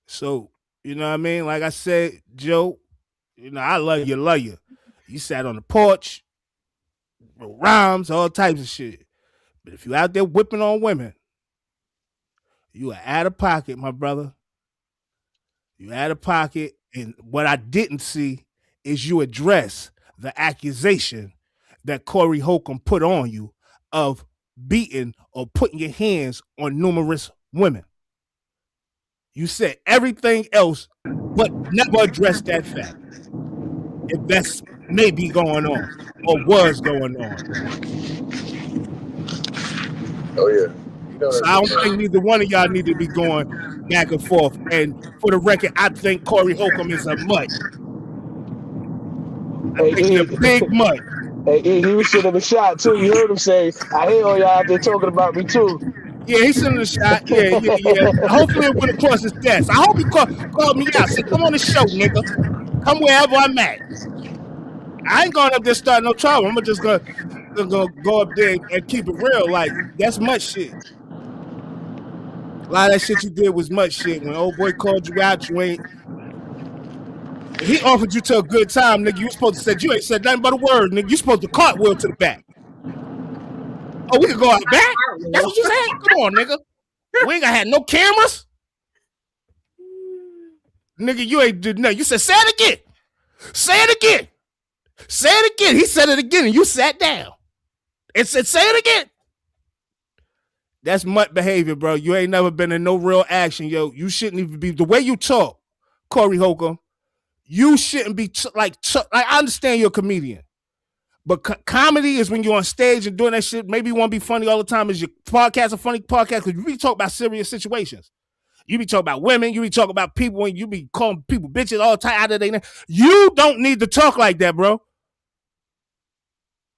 So, you know what I mean? Like I said, Joe, you know, I love you. You sat on the porch, rhymes, all types of shit. But if you out there whipping on women, you are out of pocket, my brother. You out of pocket. And what I didn't see is you address the accusation that Corey Holcomb put on you of beating or putting your hands on numerous women. You said everything else, but never addressed that fact. If that's maybe going on or was going on. Oh yeah. You know, so I don't think neither one of y'all need to be going back and forth. And for the record, I think Corey Holcomb is a mutt. I think he's a big mutt. Hey, he was sitting in the shot too. You heard him say, "I hear all y'all out there talking about me too." Yeah, he's sitting in the shot. Yeah. Hopefully it went across his desk. I hope he called me out. Said, "Come on the show, nigga. Come wherever I'm at." I ain't going up there starting no trouble. I'm just gonna go up there and keep it real. Like that's much shit. A lot of that shit you did was much shit. When old boy called you out, you ain't. He offered you to a good time, nigga. You supposed to say you ain't said nothing but a word, nigga. You supposed to cartwheel to the back. Oh, we can go out back? That's what you said? Come on, nigga. We ain't gonna have no cameras. Nigga, you ain't did nothing. You said, say it again. Say it again. Say it again. He said it again and you sat down. And said, say it again. That's mutt behavior, bro. You ain't never been in no real action, yo. You shouldn't even be, the way you talk, Corey Holcomb, you shouldn't be, like, I understand you're a comedian. But comedy is when you're on stage and doing that shit. Maybe you want to be funny all the time. Is your podcast a funny podcast? Because you be talking about serious situations. You be talking about women. You be talking about people, and you be calling people bitches all the time out of their name. You don't need to talk like that, bro.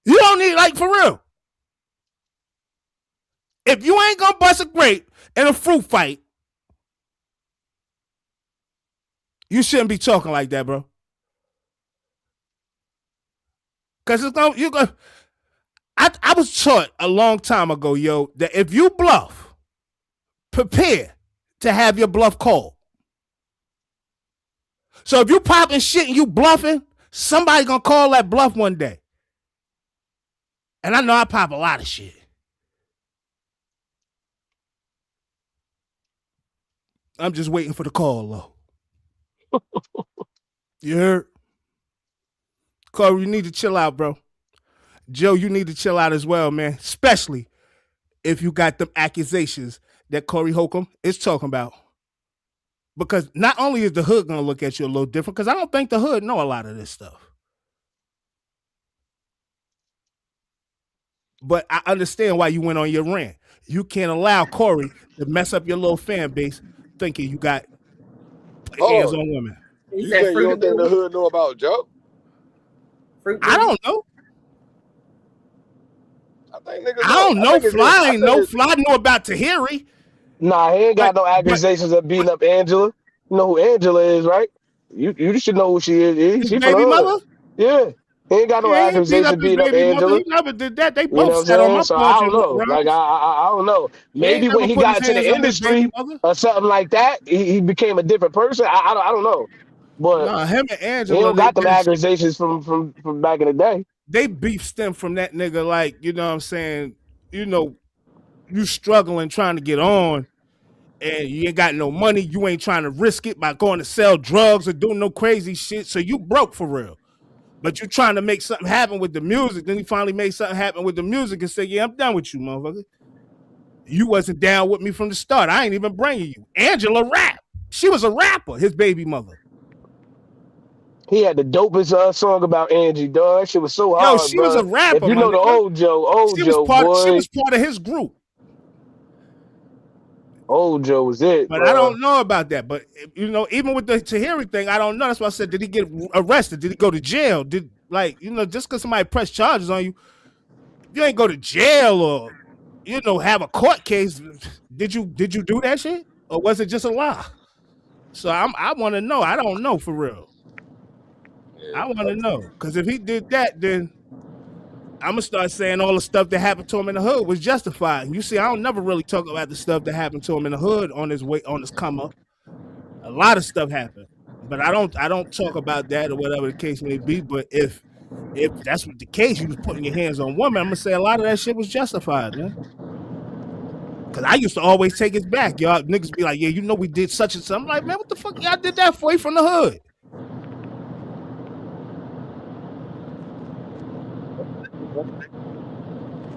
You don't need, like, for real. If you ain't gonna bust a grape in a fruit fight, you shouldn't be talking like that, bro. Because it's gonna, you go. I was taught a long time ago, yo, that if you bluff, prepare to have your bluff called. So if you popping shit and you bluffing, somebody gonna call that bluff one day. And I know I pop a lot of shit. I'm just waiting for the call, though. You heard? Corey, you need to chill out, bro. Joe, you need to chill out as well, man. Especially if you got them accusations that Corey Holcomb is talking about. Because not only is the hood going to look at you a little different, because I don't think the hood know a lot of this stuff. But I understand why you went on your rant. You can't allow Corey to mess up your little fan base thinking you got hands on women. You don't think the hood know about Joe? I don't know. I think niggas I don't know. Fly ain't know. Fly knew about Tahiri. Nah, he ain't got no accusations of beating up Angela. You know who Angela is, right? You should know who she is. She baby mother? Yeah. He ain't got no accusations of beating up Angela. He never did that. They You know what both I'm sat on saying? my So I don't know. rounds. Like I don't know. Maybe when he got into the industry or something like that, he became a different person. I don't know. But nah, him and Angela, he don't got them accusations from back in the day. They beef stem from that nigga, like, you know what I'm saying? You know, you struggling trying to get on and you ain't got no money. You ain't trying to risk it by going to sell drugs or doing no crazy shit. So you broke for real. But you trying to make something happen with the music. Then you finally made something happen with the music and say, yeah, I'm done with you, motherfucker. You wasn't down with me from the start. I ain't even bringing you. Angela rap. She was a rapper, his baby mother. He had the dopest song about Angie, dog. She was so hard, she bro. was a rapper. If you know the old Joe, she was part of his group. Old Joe was it, but bro. I don't know about that. But you know, even with the Tahiri thing, I don't know. That's why I said, did he get arrested? Did he go to jail? Did just because somebody pressed charges on you, you ain't go to jail or have a court case. Did you do that shit, or was it just a lie? So I want to know. I don't know for real. I want to know, because if he did that, then I'm gonna start saying all the stuff that happened to him in the hood was justified. You see, I don't never really talk about the stuff that happened to him in the hood on his come up. A lot of stuff happened, but I don't talk about that or whatever the case may be. But if that's what the case, you was putting your hands on women, I'm gonna say a lot of that shit was justified, man. Because I used to always take his back. Y'all niggas be like, yeah, we did such and such. I'm like, man, what the fuck y'all did that for? You from the hood.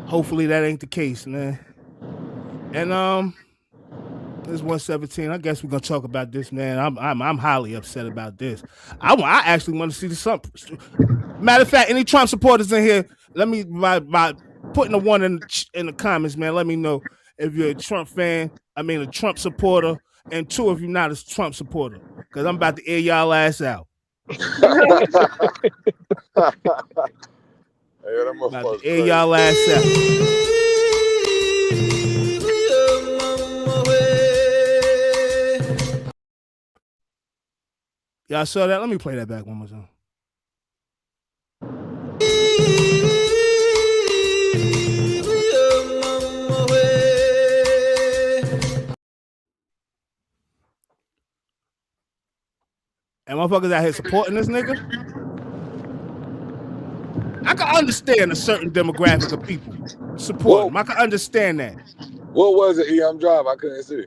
Hopefully that ain't the case, man. And this 117. I guess we're gonna talk about this, man. I'm highly upset about this. I actually want to see the matter of fact, any Trump supporters in here, let me by putting a one in the comments, man. Let me know if you're a Trump fan. I mean, a Trump supporter, and two, if you're not a Trump supporter, because I'm about to air y'all ass out. About to air y'all ass out. Y'all saw that? Let me play that back one more time. And motherfuckers out here supporting this nigga. I can understand a certain demographic of people support him. I can understand that. What was it, I'm driving. I couldn't see.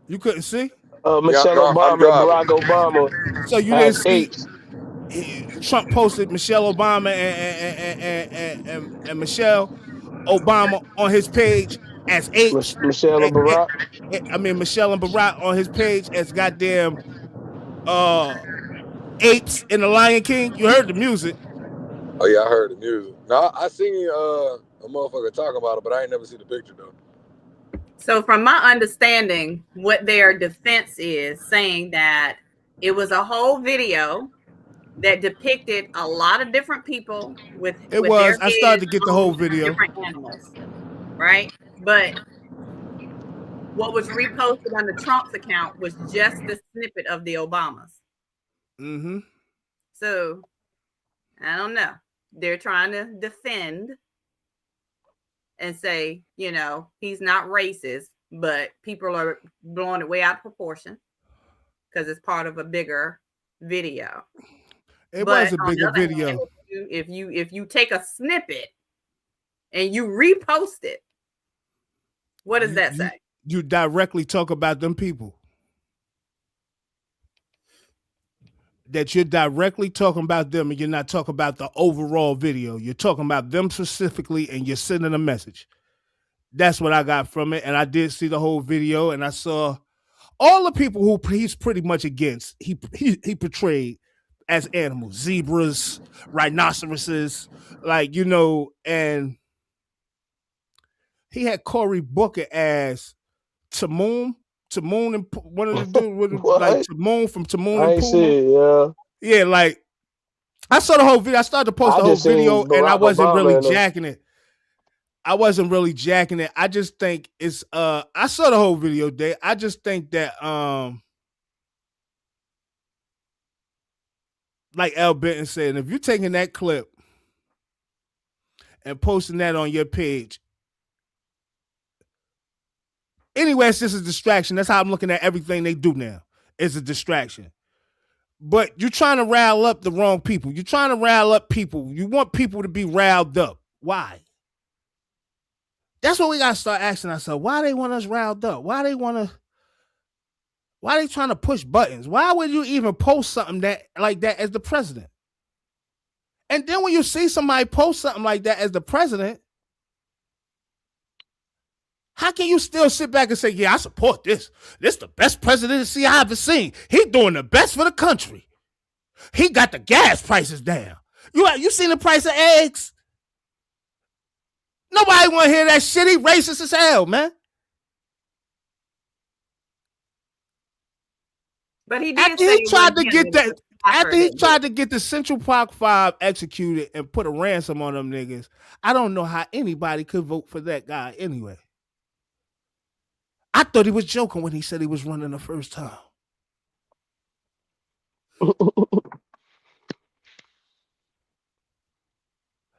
You couldn't see? Michelle Obama and Barack Obama. So you didn't see Trump posted Michelle Obama and Michelle Obama on his page as apes. Michelle and Barack. I mean, Michelle and Barack on his page as goddamn apes in the Lion King. You heard the music. Oh yeah, I heard the music. No, I seen a motherfucker talk about it, but I ain't never seen the picture though. So from my understanding, what their defense is saying that it was a whole video that depicted a lot of different people with It with was. their I started heads to get the whole on video. different animals, right? But what was reposted on the Trump's account was just the snippet of the Obamas. Mm-hmm. So I don't know. They're trying to defend and say, you know, he's not racist, but people are blowing it way out of proportion because it's part of a bigger video. It was a bigger video. Hand, if you take a snippet and you repost it, what does that say? You directly talk about them people. That you're directly talking about them and you're not talking about the overall video. You're talking about them specifically and you're sending a message. That's what I got from it. And I did see the whole video and I saw all the people who he's pretty much against. He portrayed as animals, zebras, rhinoceroses, like, you know, and he had Cory Booker as Timon and one of the dudes, like Timon from Timon and Pumbaa. Yeah, like I saw the whole video. I started to post the whole video, and I wasn't really jacking it. I wasn't really jacking it. I just think it's I saw the whole video day. I just think that like Al Benton said, if you're taking that clip and posting that on your page, anyway, it's just a distraction. That's how I'm looking at everything they do now. It's a distraction. But you're trying to rile up the wrong people. You're trying to rile up people. You want people to be riled up. Why? That's what we got to start asking ourselves. Why they want us riled up? Why they trying to push buttons? Why would you even post something that like that as the president? And then when you see somebody post something like that as the president, how can you still sit back and say, yeah, I support this. This is the best presidency I ever seen. He doing the best for the country. He got the gas prices down. You seen the price of eggs? Nobody want to hear that shit. He racist as hell, man. But he did after he tried to get the Central Park 5 executed and put a ransom on them niggas, I don't know how anybody could vote for that guy anyway. I thought he was joking when he said he was running the first time.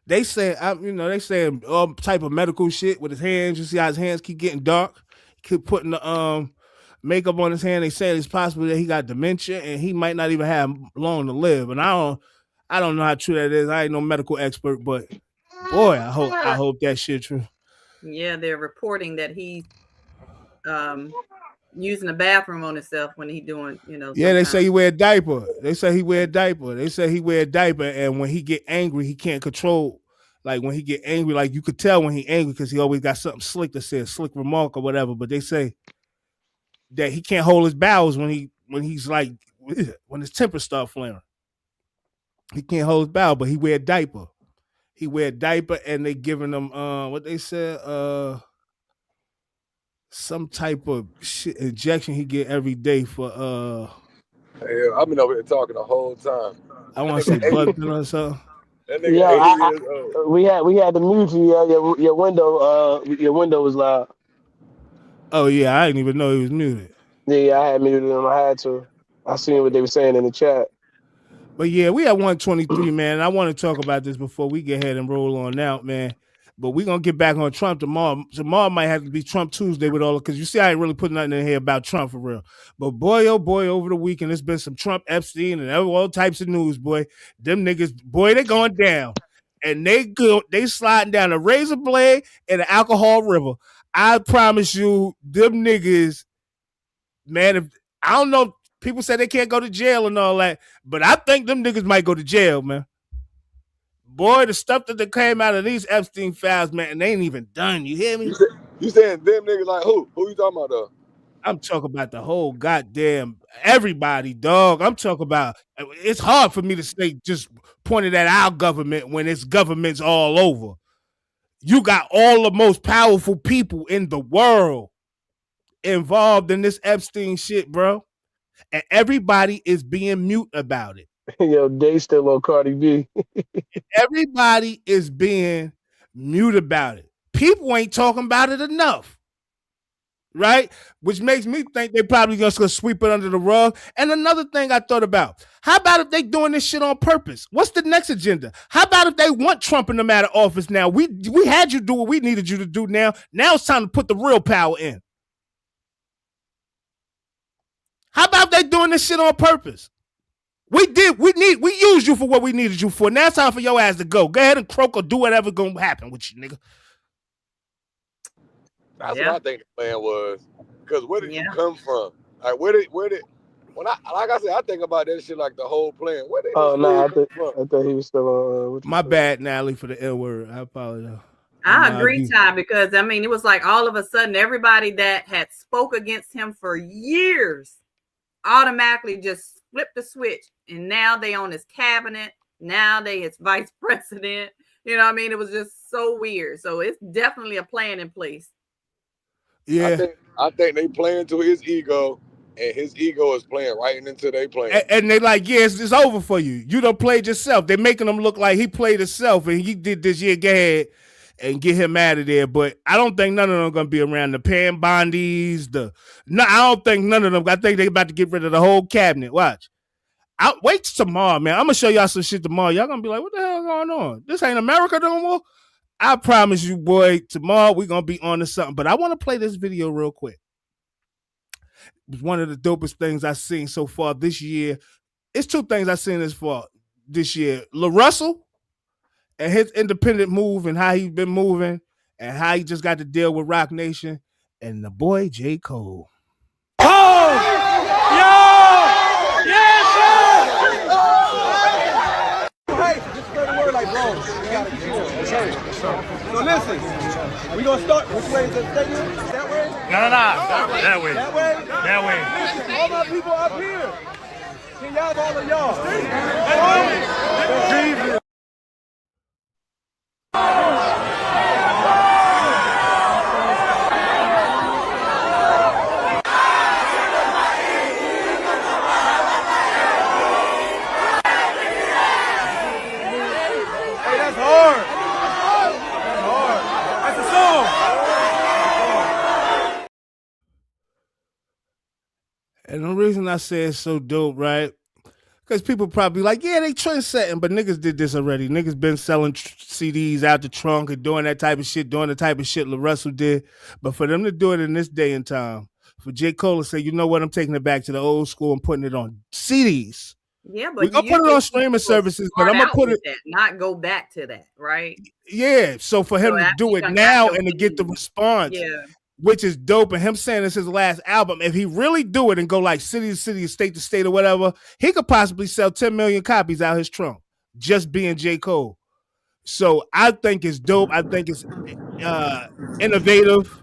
They say, all type of medical shit with his hands. You see how his hands keep getting dark. He keep putting the makeup on his hand. They said it's possible that he got dementia and he might not even have long to live. And I don't know how true that is. I ain't no medical expert, but boy, I hope that shit true. Yeah, they're reporting that he's using a bathroom on himself when he doing, Yeah, they say he wear a diaper. They say he wear a diaper, and when he get angry, he can't control. Like when he get angry, like you could tell when he angry because he always got something slick to say, slick remark or whatever. But they say that he can't hold his bowels when he's like when his temper start flaring. He can't hold his bowel, but he wear a diaper. He wear a diaper, and they giving him what they said some type of shit injection he get every day for Hey, I've been over here talking the whole time. I want to say blood thinner or something. That nigga we had to mute you. Your window was loud. Oh yeah, I didn't even know he was muted. Yeah, I had muted him. I had to. I seen what they were saying in the chat. But yeah, we at 123, man. I want to talk about this before we get ahead and roll on out, man. But we're going to get back on Trump tomorrow. Tomorrow might have to be Trump Tuesday with all because you see, I ain't really putting nothing in here about Trump for real. But boy, oh boy, over the weekend, there's been some Trump, Epstein, and all types of news, boy. Them niggas, boy, they going down. And they sliding down a razor blade and an alcohol river. I promise you, them niggas, man, if I don't know, people say they can't go to jail and all that, but I think them niggas might go to jail, man. Boy, the stuff that came out of these Epstein files, man, and they ain't even done. You hear me? You saying them niggas like who? Who you talking about, though? I'm talking about the whole goddamn everybody, dog. I'm talking about, it's hard for me to say just pointed at our government when it's governments all over. You got all the most powerful people in the world involved in this Epstein shit, bro. And everybody is being mute about it. Yo, they still on Cardi B. Everybody is being mute about it. People ain't talking about it enough. Right? Which makes me think they probably just gonna sweep it under the rug. And another thing I thought about, how about if they doing this shit on purpose? What's the next agenda? How about if they want Trump in them out of office now? We had you do what we needed you to do now. Now it's time to put the real power in. How about if they doing this shit on purpose? We used you for what we needed you for. Now it's time for your ass to go. Go ahead and croak or do whatever gonna happen with you, nigga. That's what I think the plan was. Because where did you come from? Like where did when like I said, I think about that shit like the whole plan. Where did I thought he was still on. My bad, Natalie, for the L word. I apologize. I agree, Ty, because I mean it was like all of a sudden everybody that had spoke against him for years automatically just flipped the switch, and now they on his cabinet. Now they his vice president. You know what I mean? It was just so weird. So it's definitely a plan in place. Yeah, I think they playing to his ego, and his ego is playing right into their plan. And they like, yeah, it's over for you. You done played yourself. They're making him look like he played himself and he did this year. Go ahead and get him out of there. But I don't think none of them are gonna be around. The Pam Bondies, I don't think none of them. I think they about to get rid of the whole cabinet. Watch. I'll wait till tomorrow, man. I'm gonna show y'all some shit tomorrow. Y'all gonna be like, what the hell going on? This ain't America no more. I promise you, boy, tomorrow we're going to be on to something. But I want to play this video real quick. It was one of the dopest things I've seen so far this year. It's two things I've seen this year. LaRussell and his independent move and how he's been moving and how he just got to deal with Rock Nation, and the boy J. Cole. So listen, we gonna start. Which way is the stadium? That way? No. That way. That way? That way. Listen, all my people up here. Can y'all all of y'all? Hey, that's hard. That's a song. And the reason I say it's so dope, right? Because people probably like, yeah, they trend setting, but niggas did this already. Niggas been selling CDs out the trunk and doing that type of shit, doing the type of shit LaRussell did. But for them to do it in this day and time, for J. Cole to say, you know what, I'm taking it back to the old school and putting it on CDs. Yeah, but we're gonna put it on streaming services, but I'm gonna put it not go back to that, right? Yeah. So for him to do it now and to get the response, which is dope, and him saying this is his last album, if he really do it and go like city to city, state to state, or whatever, he could possibly sell 10 million copies out his trunk just being J. Cole. So I think it's dope. I think it's innovative.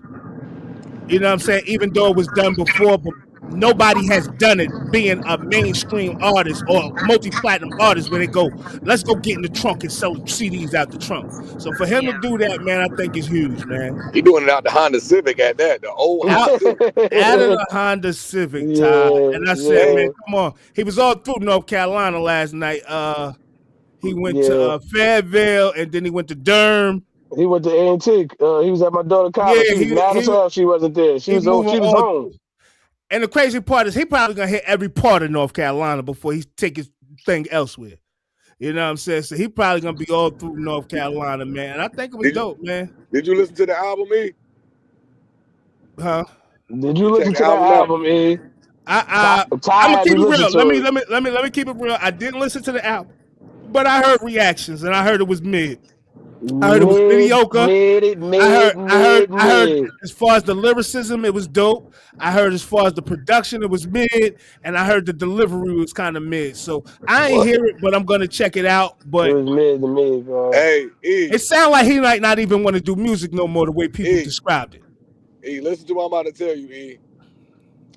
You know what I'm saying? Even though it was done before, but nobody has done it being a mainstream artist or multi-platinum artist where they go, let's go get in the trunk and sell CDs out the trunk. So for him to do that, man, I think is huge, man. He doing it out the Honda Civic at that, the old Honda Civic. Out of the Honda Civic, Ty. And I said, man, come on. He was all through North Carolina last night. He went to Fayetteville, and then he went to Durham. He went to Antique. He was at my daughter's college. She was mad as hell she wasn't there. She was home. And the crazy part is he probably gonna hit every part of North Carolina before he take his thing elsewhere. You know what I'm saying? So he probably gonna be all through North Carolina, man. And I think it was dope, man. Did you listen to the album, E? Huh? Did you listen to the album, E? I'm gonna keep it real. Let me keep it real. I didn't listen to the album, but I heard reactions and I heard it was mid. I heard it was mediocre. I heard as far as the lyricism, it was dope. I heard as far as the production, it was mid, and I heard the delivery was kind of mid. So I ain't hear it, but I'm gonna check it out. But it was mid to me, bro. Hey, E. It sounds like he might not even want to do music no more the way people described it. E, listen to what I'm about to tell you, E.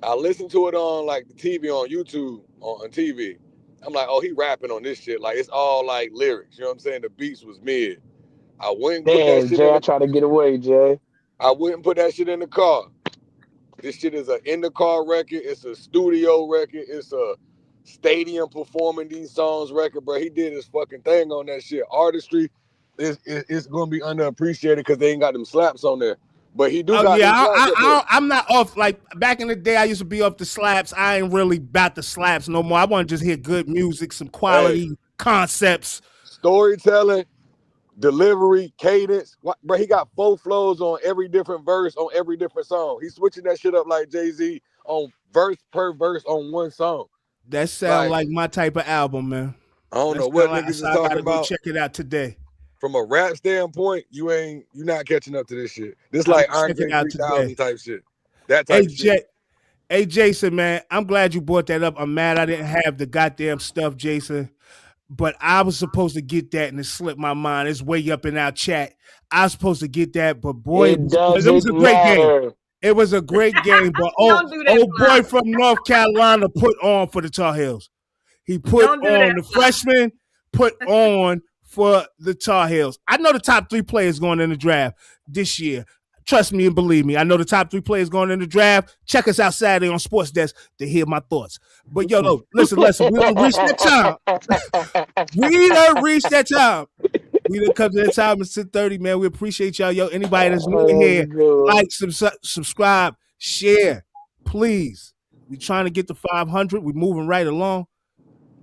I listened to it on like the TV on YouTube on TV. I'm like, oh, he rapping on this shit. Like it's all like lyrics. You know what I'm saying? The beats was mid. I wouldn't put that shit Jay, I try to get away, Jay. I wouldn't put that shit in the car. This shit is an in the car record. It's a studio record. It's a stadium performing these songs record, bro. He did his fucking thing on that shit. Artistry is gonna be underappreciated because they ain't got them slaps on there. But he do got them slaps. I'm not off. Like back in the day, I used to be off the slaps. I ain't really about the slaps no more. I want to just hear good music, some quality concepts, storytelling, delivery, cadence. Bro, he got 4 flows on every different verse on every different song. He's switching that shit up like Jay-Z on verse per verse on one song. That sound like my type of album, man. I don't know what niggas is talking about. Check it out today. From a rap standpoint, you're not catching up to this shit. This like Andre 3000 type shit. That type of shit. Hey, Jason, man, I'm glad you brought that up. I'm mad I didn't have the goddamn stuff, Jason. But I was supposed to get that and it slipped my mind. It's way up in our chat. I was supposed to get that, but boy, it was a great game. It was a great game, but old boy from North Carolina put on for the Tar Heels. He put on the freshman, put on for the Tar Heels. I know the top 3 players going in the draft this year. Trust me and believe me. I know the top 3 players going in the draft. Check us out Saturday on Sports Desk to hear my thoughts. But yo, no, listen. We done reached that time. We done reached that time. We done come to that time. It's 10:30, man. We appreciate y'all. Yo, anybody that's new in here, like, subscribe, share, please. We trying to get to 500. We moving right along.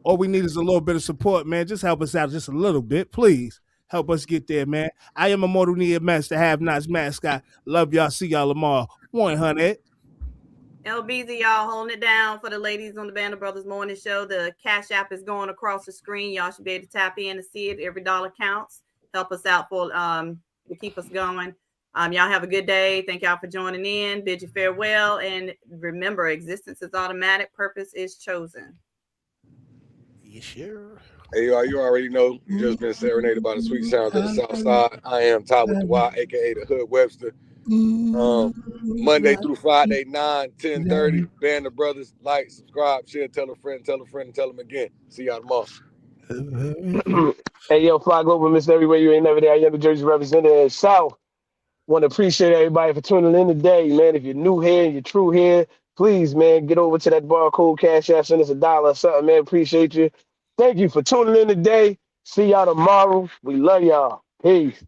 All we need is a little bit of support, man. Just help us out just a little bit, please. Help us get there, man. I am Immortal Nia Mess, the Have-Nots mascot. Love y'all. See y'all tomorrow. 100. LBZ, y'all holding it down for the ladies on the Band of Brothers Morning Show. The Cash App is going across the screen. Y'all should be able to tap in to see it. Every dollar counts. Help us out to keep us going. Y'all have a good day. Thank y'all for joining in. Bid you farewell. And remember, existence is automatic. Purpose is chosen. Yeah, sure. Hey, you already know. You just been serenaded by the sweet sounds of the South Side. I am Todd with the Y, a.k.a. the Hood Webster. Monday through Friday, 9, 10:30. Band of Brothers. Like, subscribe, share, tell a friend, and tell them again. See y'all tomorrow. Hey, yo, fly global, Miss Everywhere You Ain't Never There. I am the Jersey representative South. Want to appreciate everybody for tuning in today, man. If you're new here and you're true here, please, man, get over to that barcode Cash App, send us $1 or something, man. Appreciate you. Thank you for tuning in today. See y'all tomorrow. We love y'all. Peace.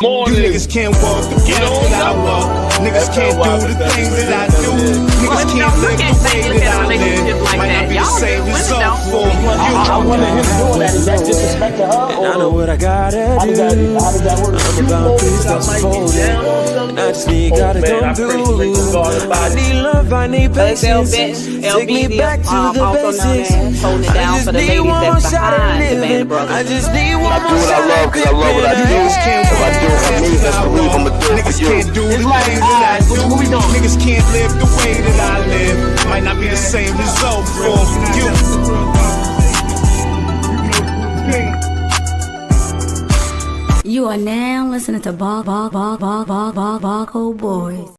Morning. You niggas can't walk the path that I walk. Niggas can't do the things that I do. Niggas can't live the way that I live. Might not be the same result for you. I wonder him doing that. Is that disrespect to her? And I know what I gotta do. I'm about to start folding. I just need gotta come through. I need love, I need patience. Take me back to the basics. I just need one more shot at living. I just need one more shot at living. I love what I do. Niggas can't do the things that I do. Niggas can't live the way that I live. Might not be the same result for You are now listening to Barcode Boys.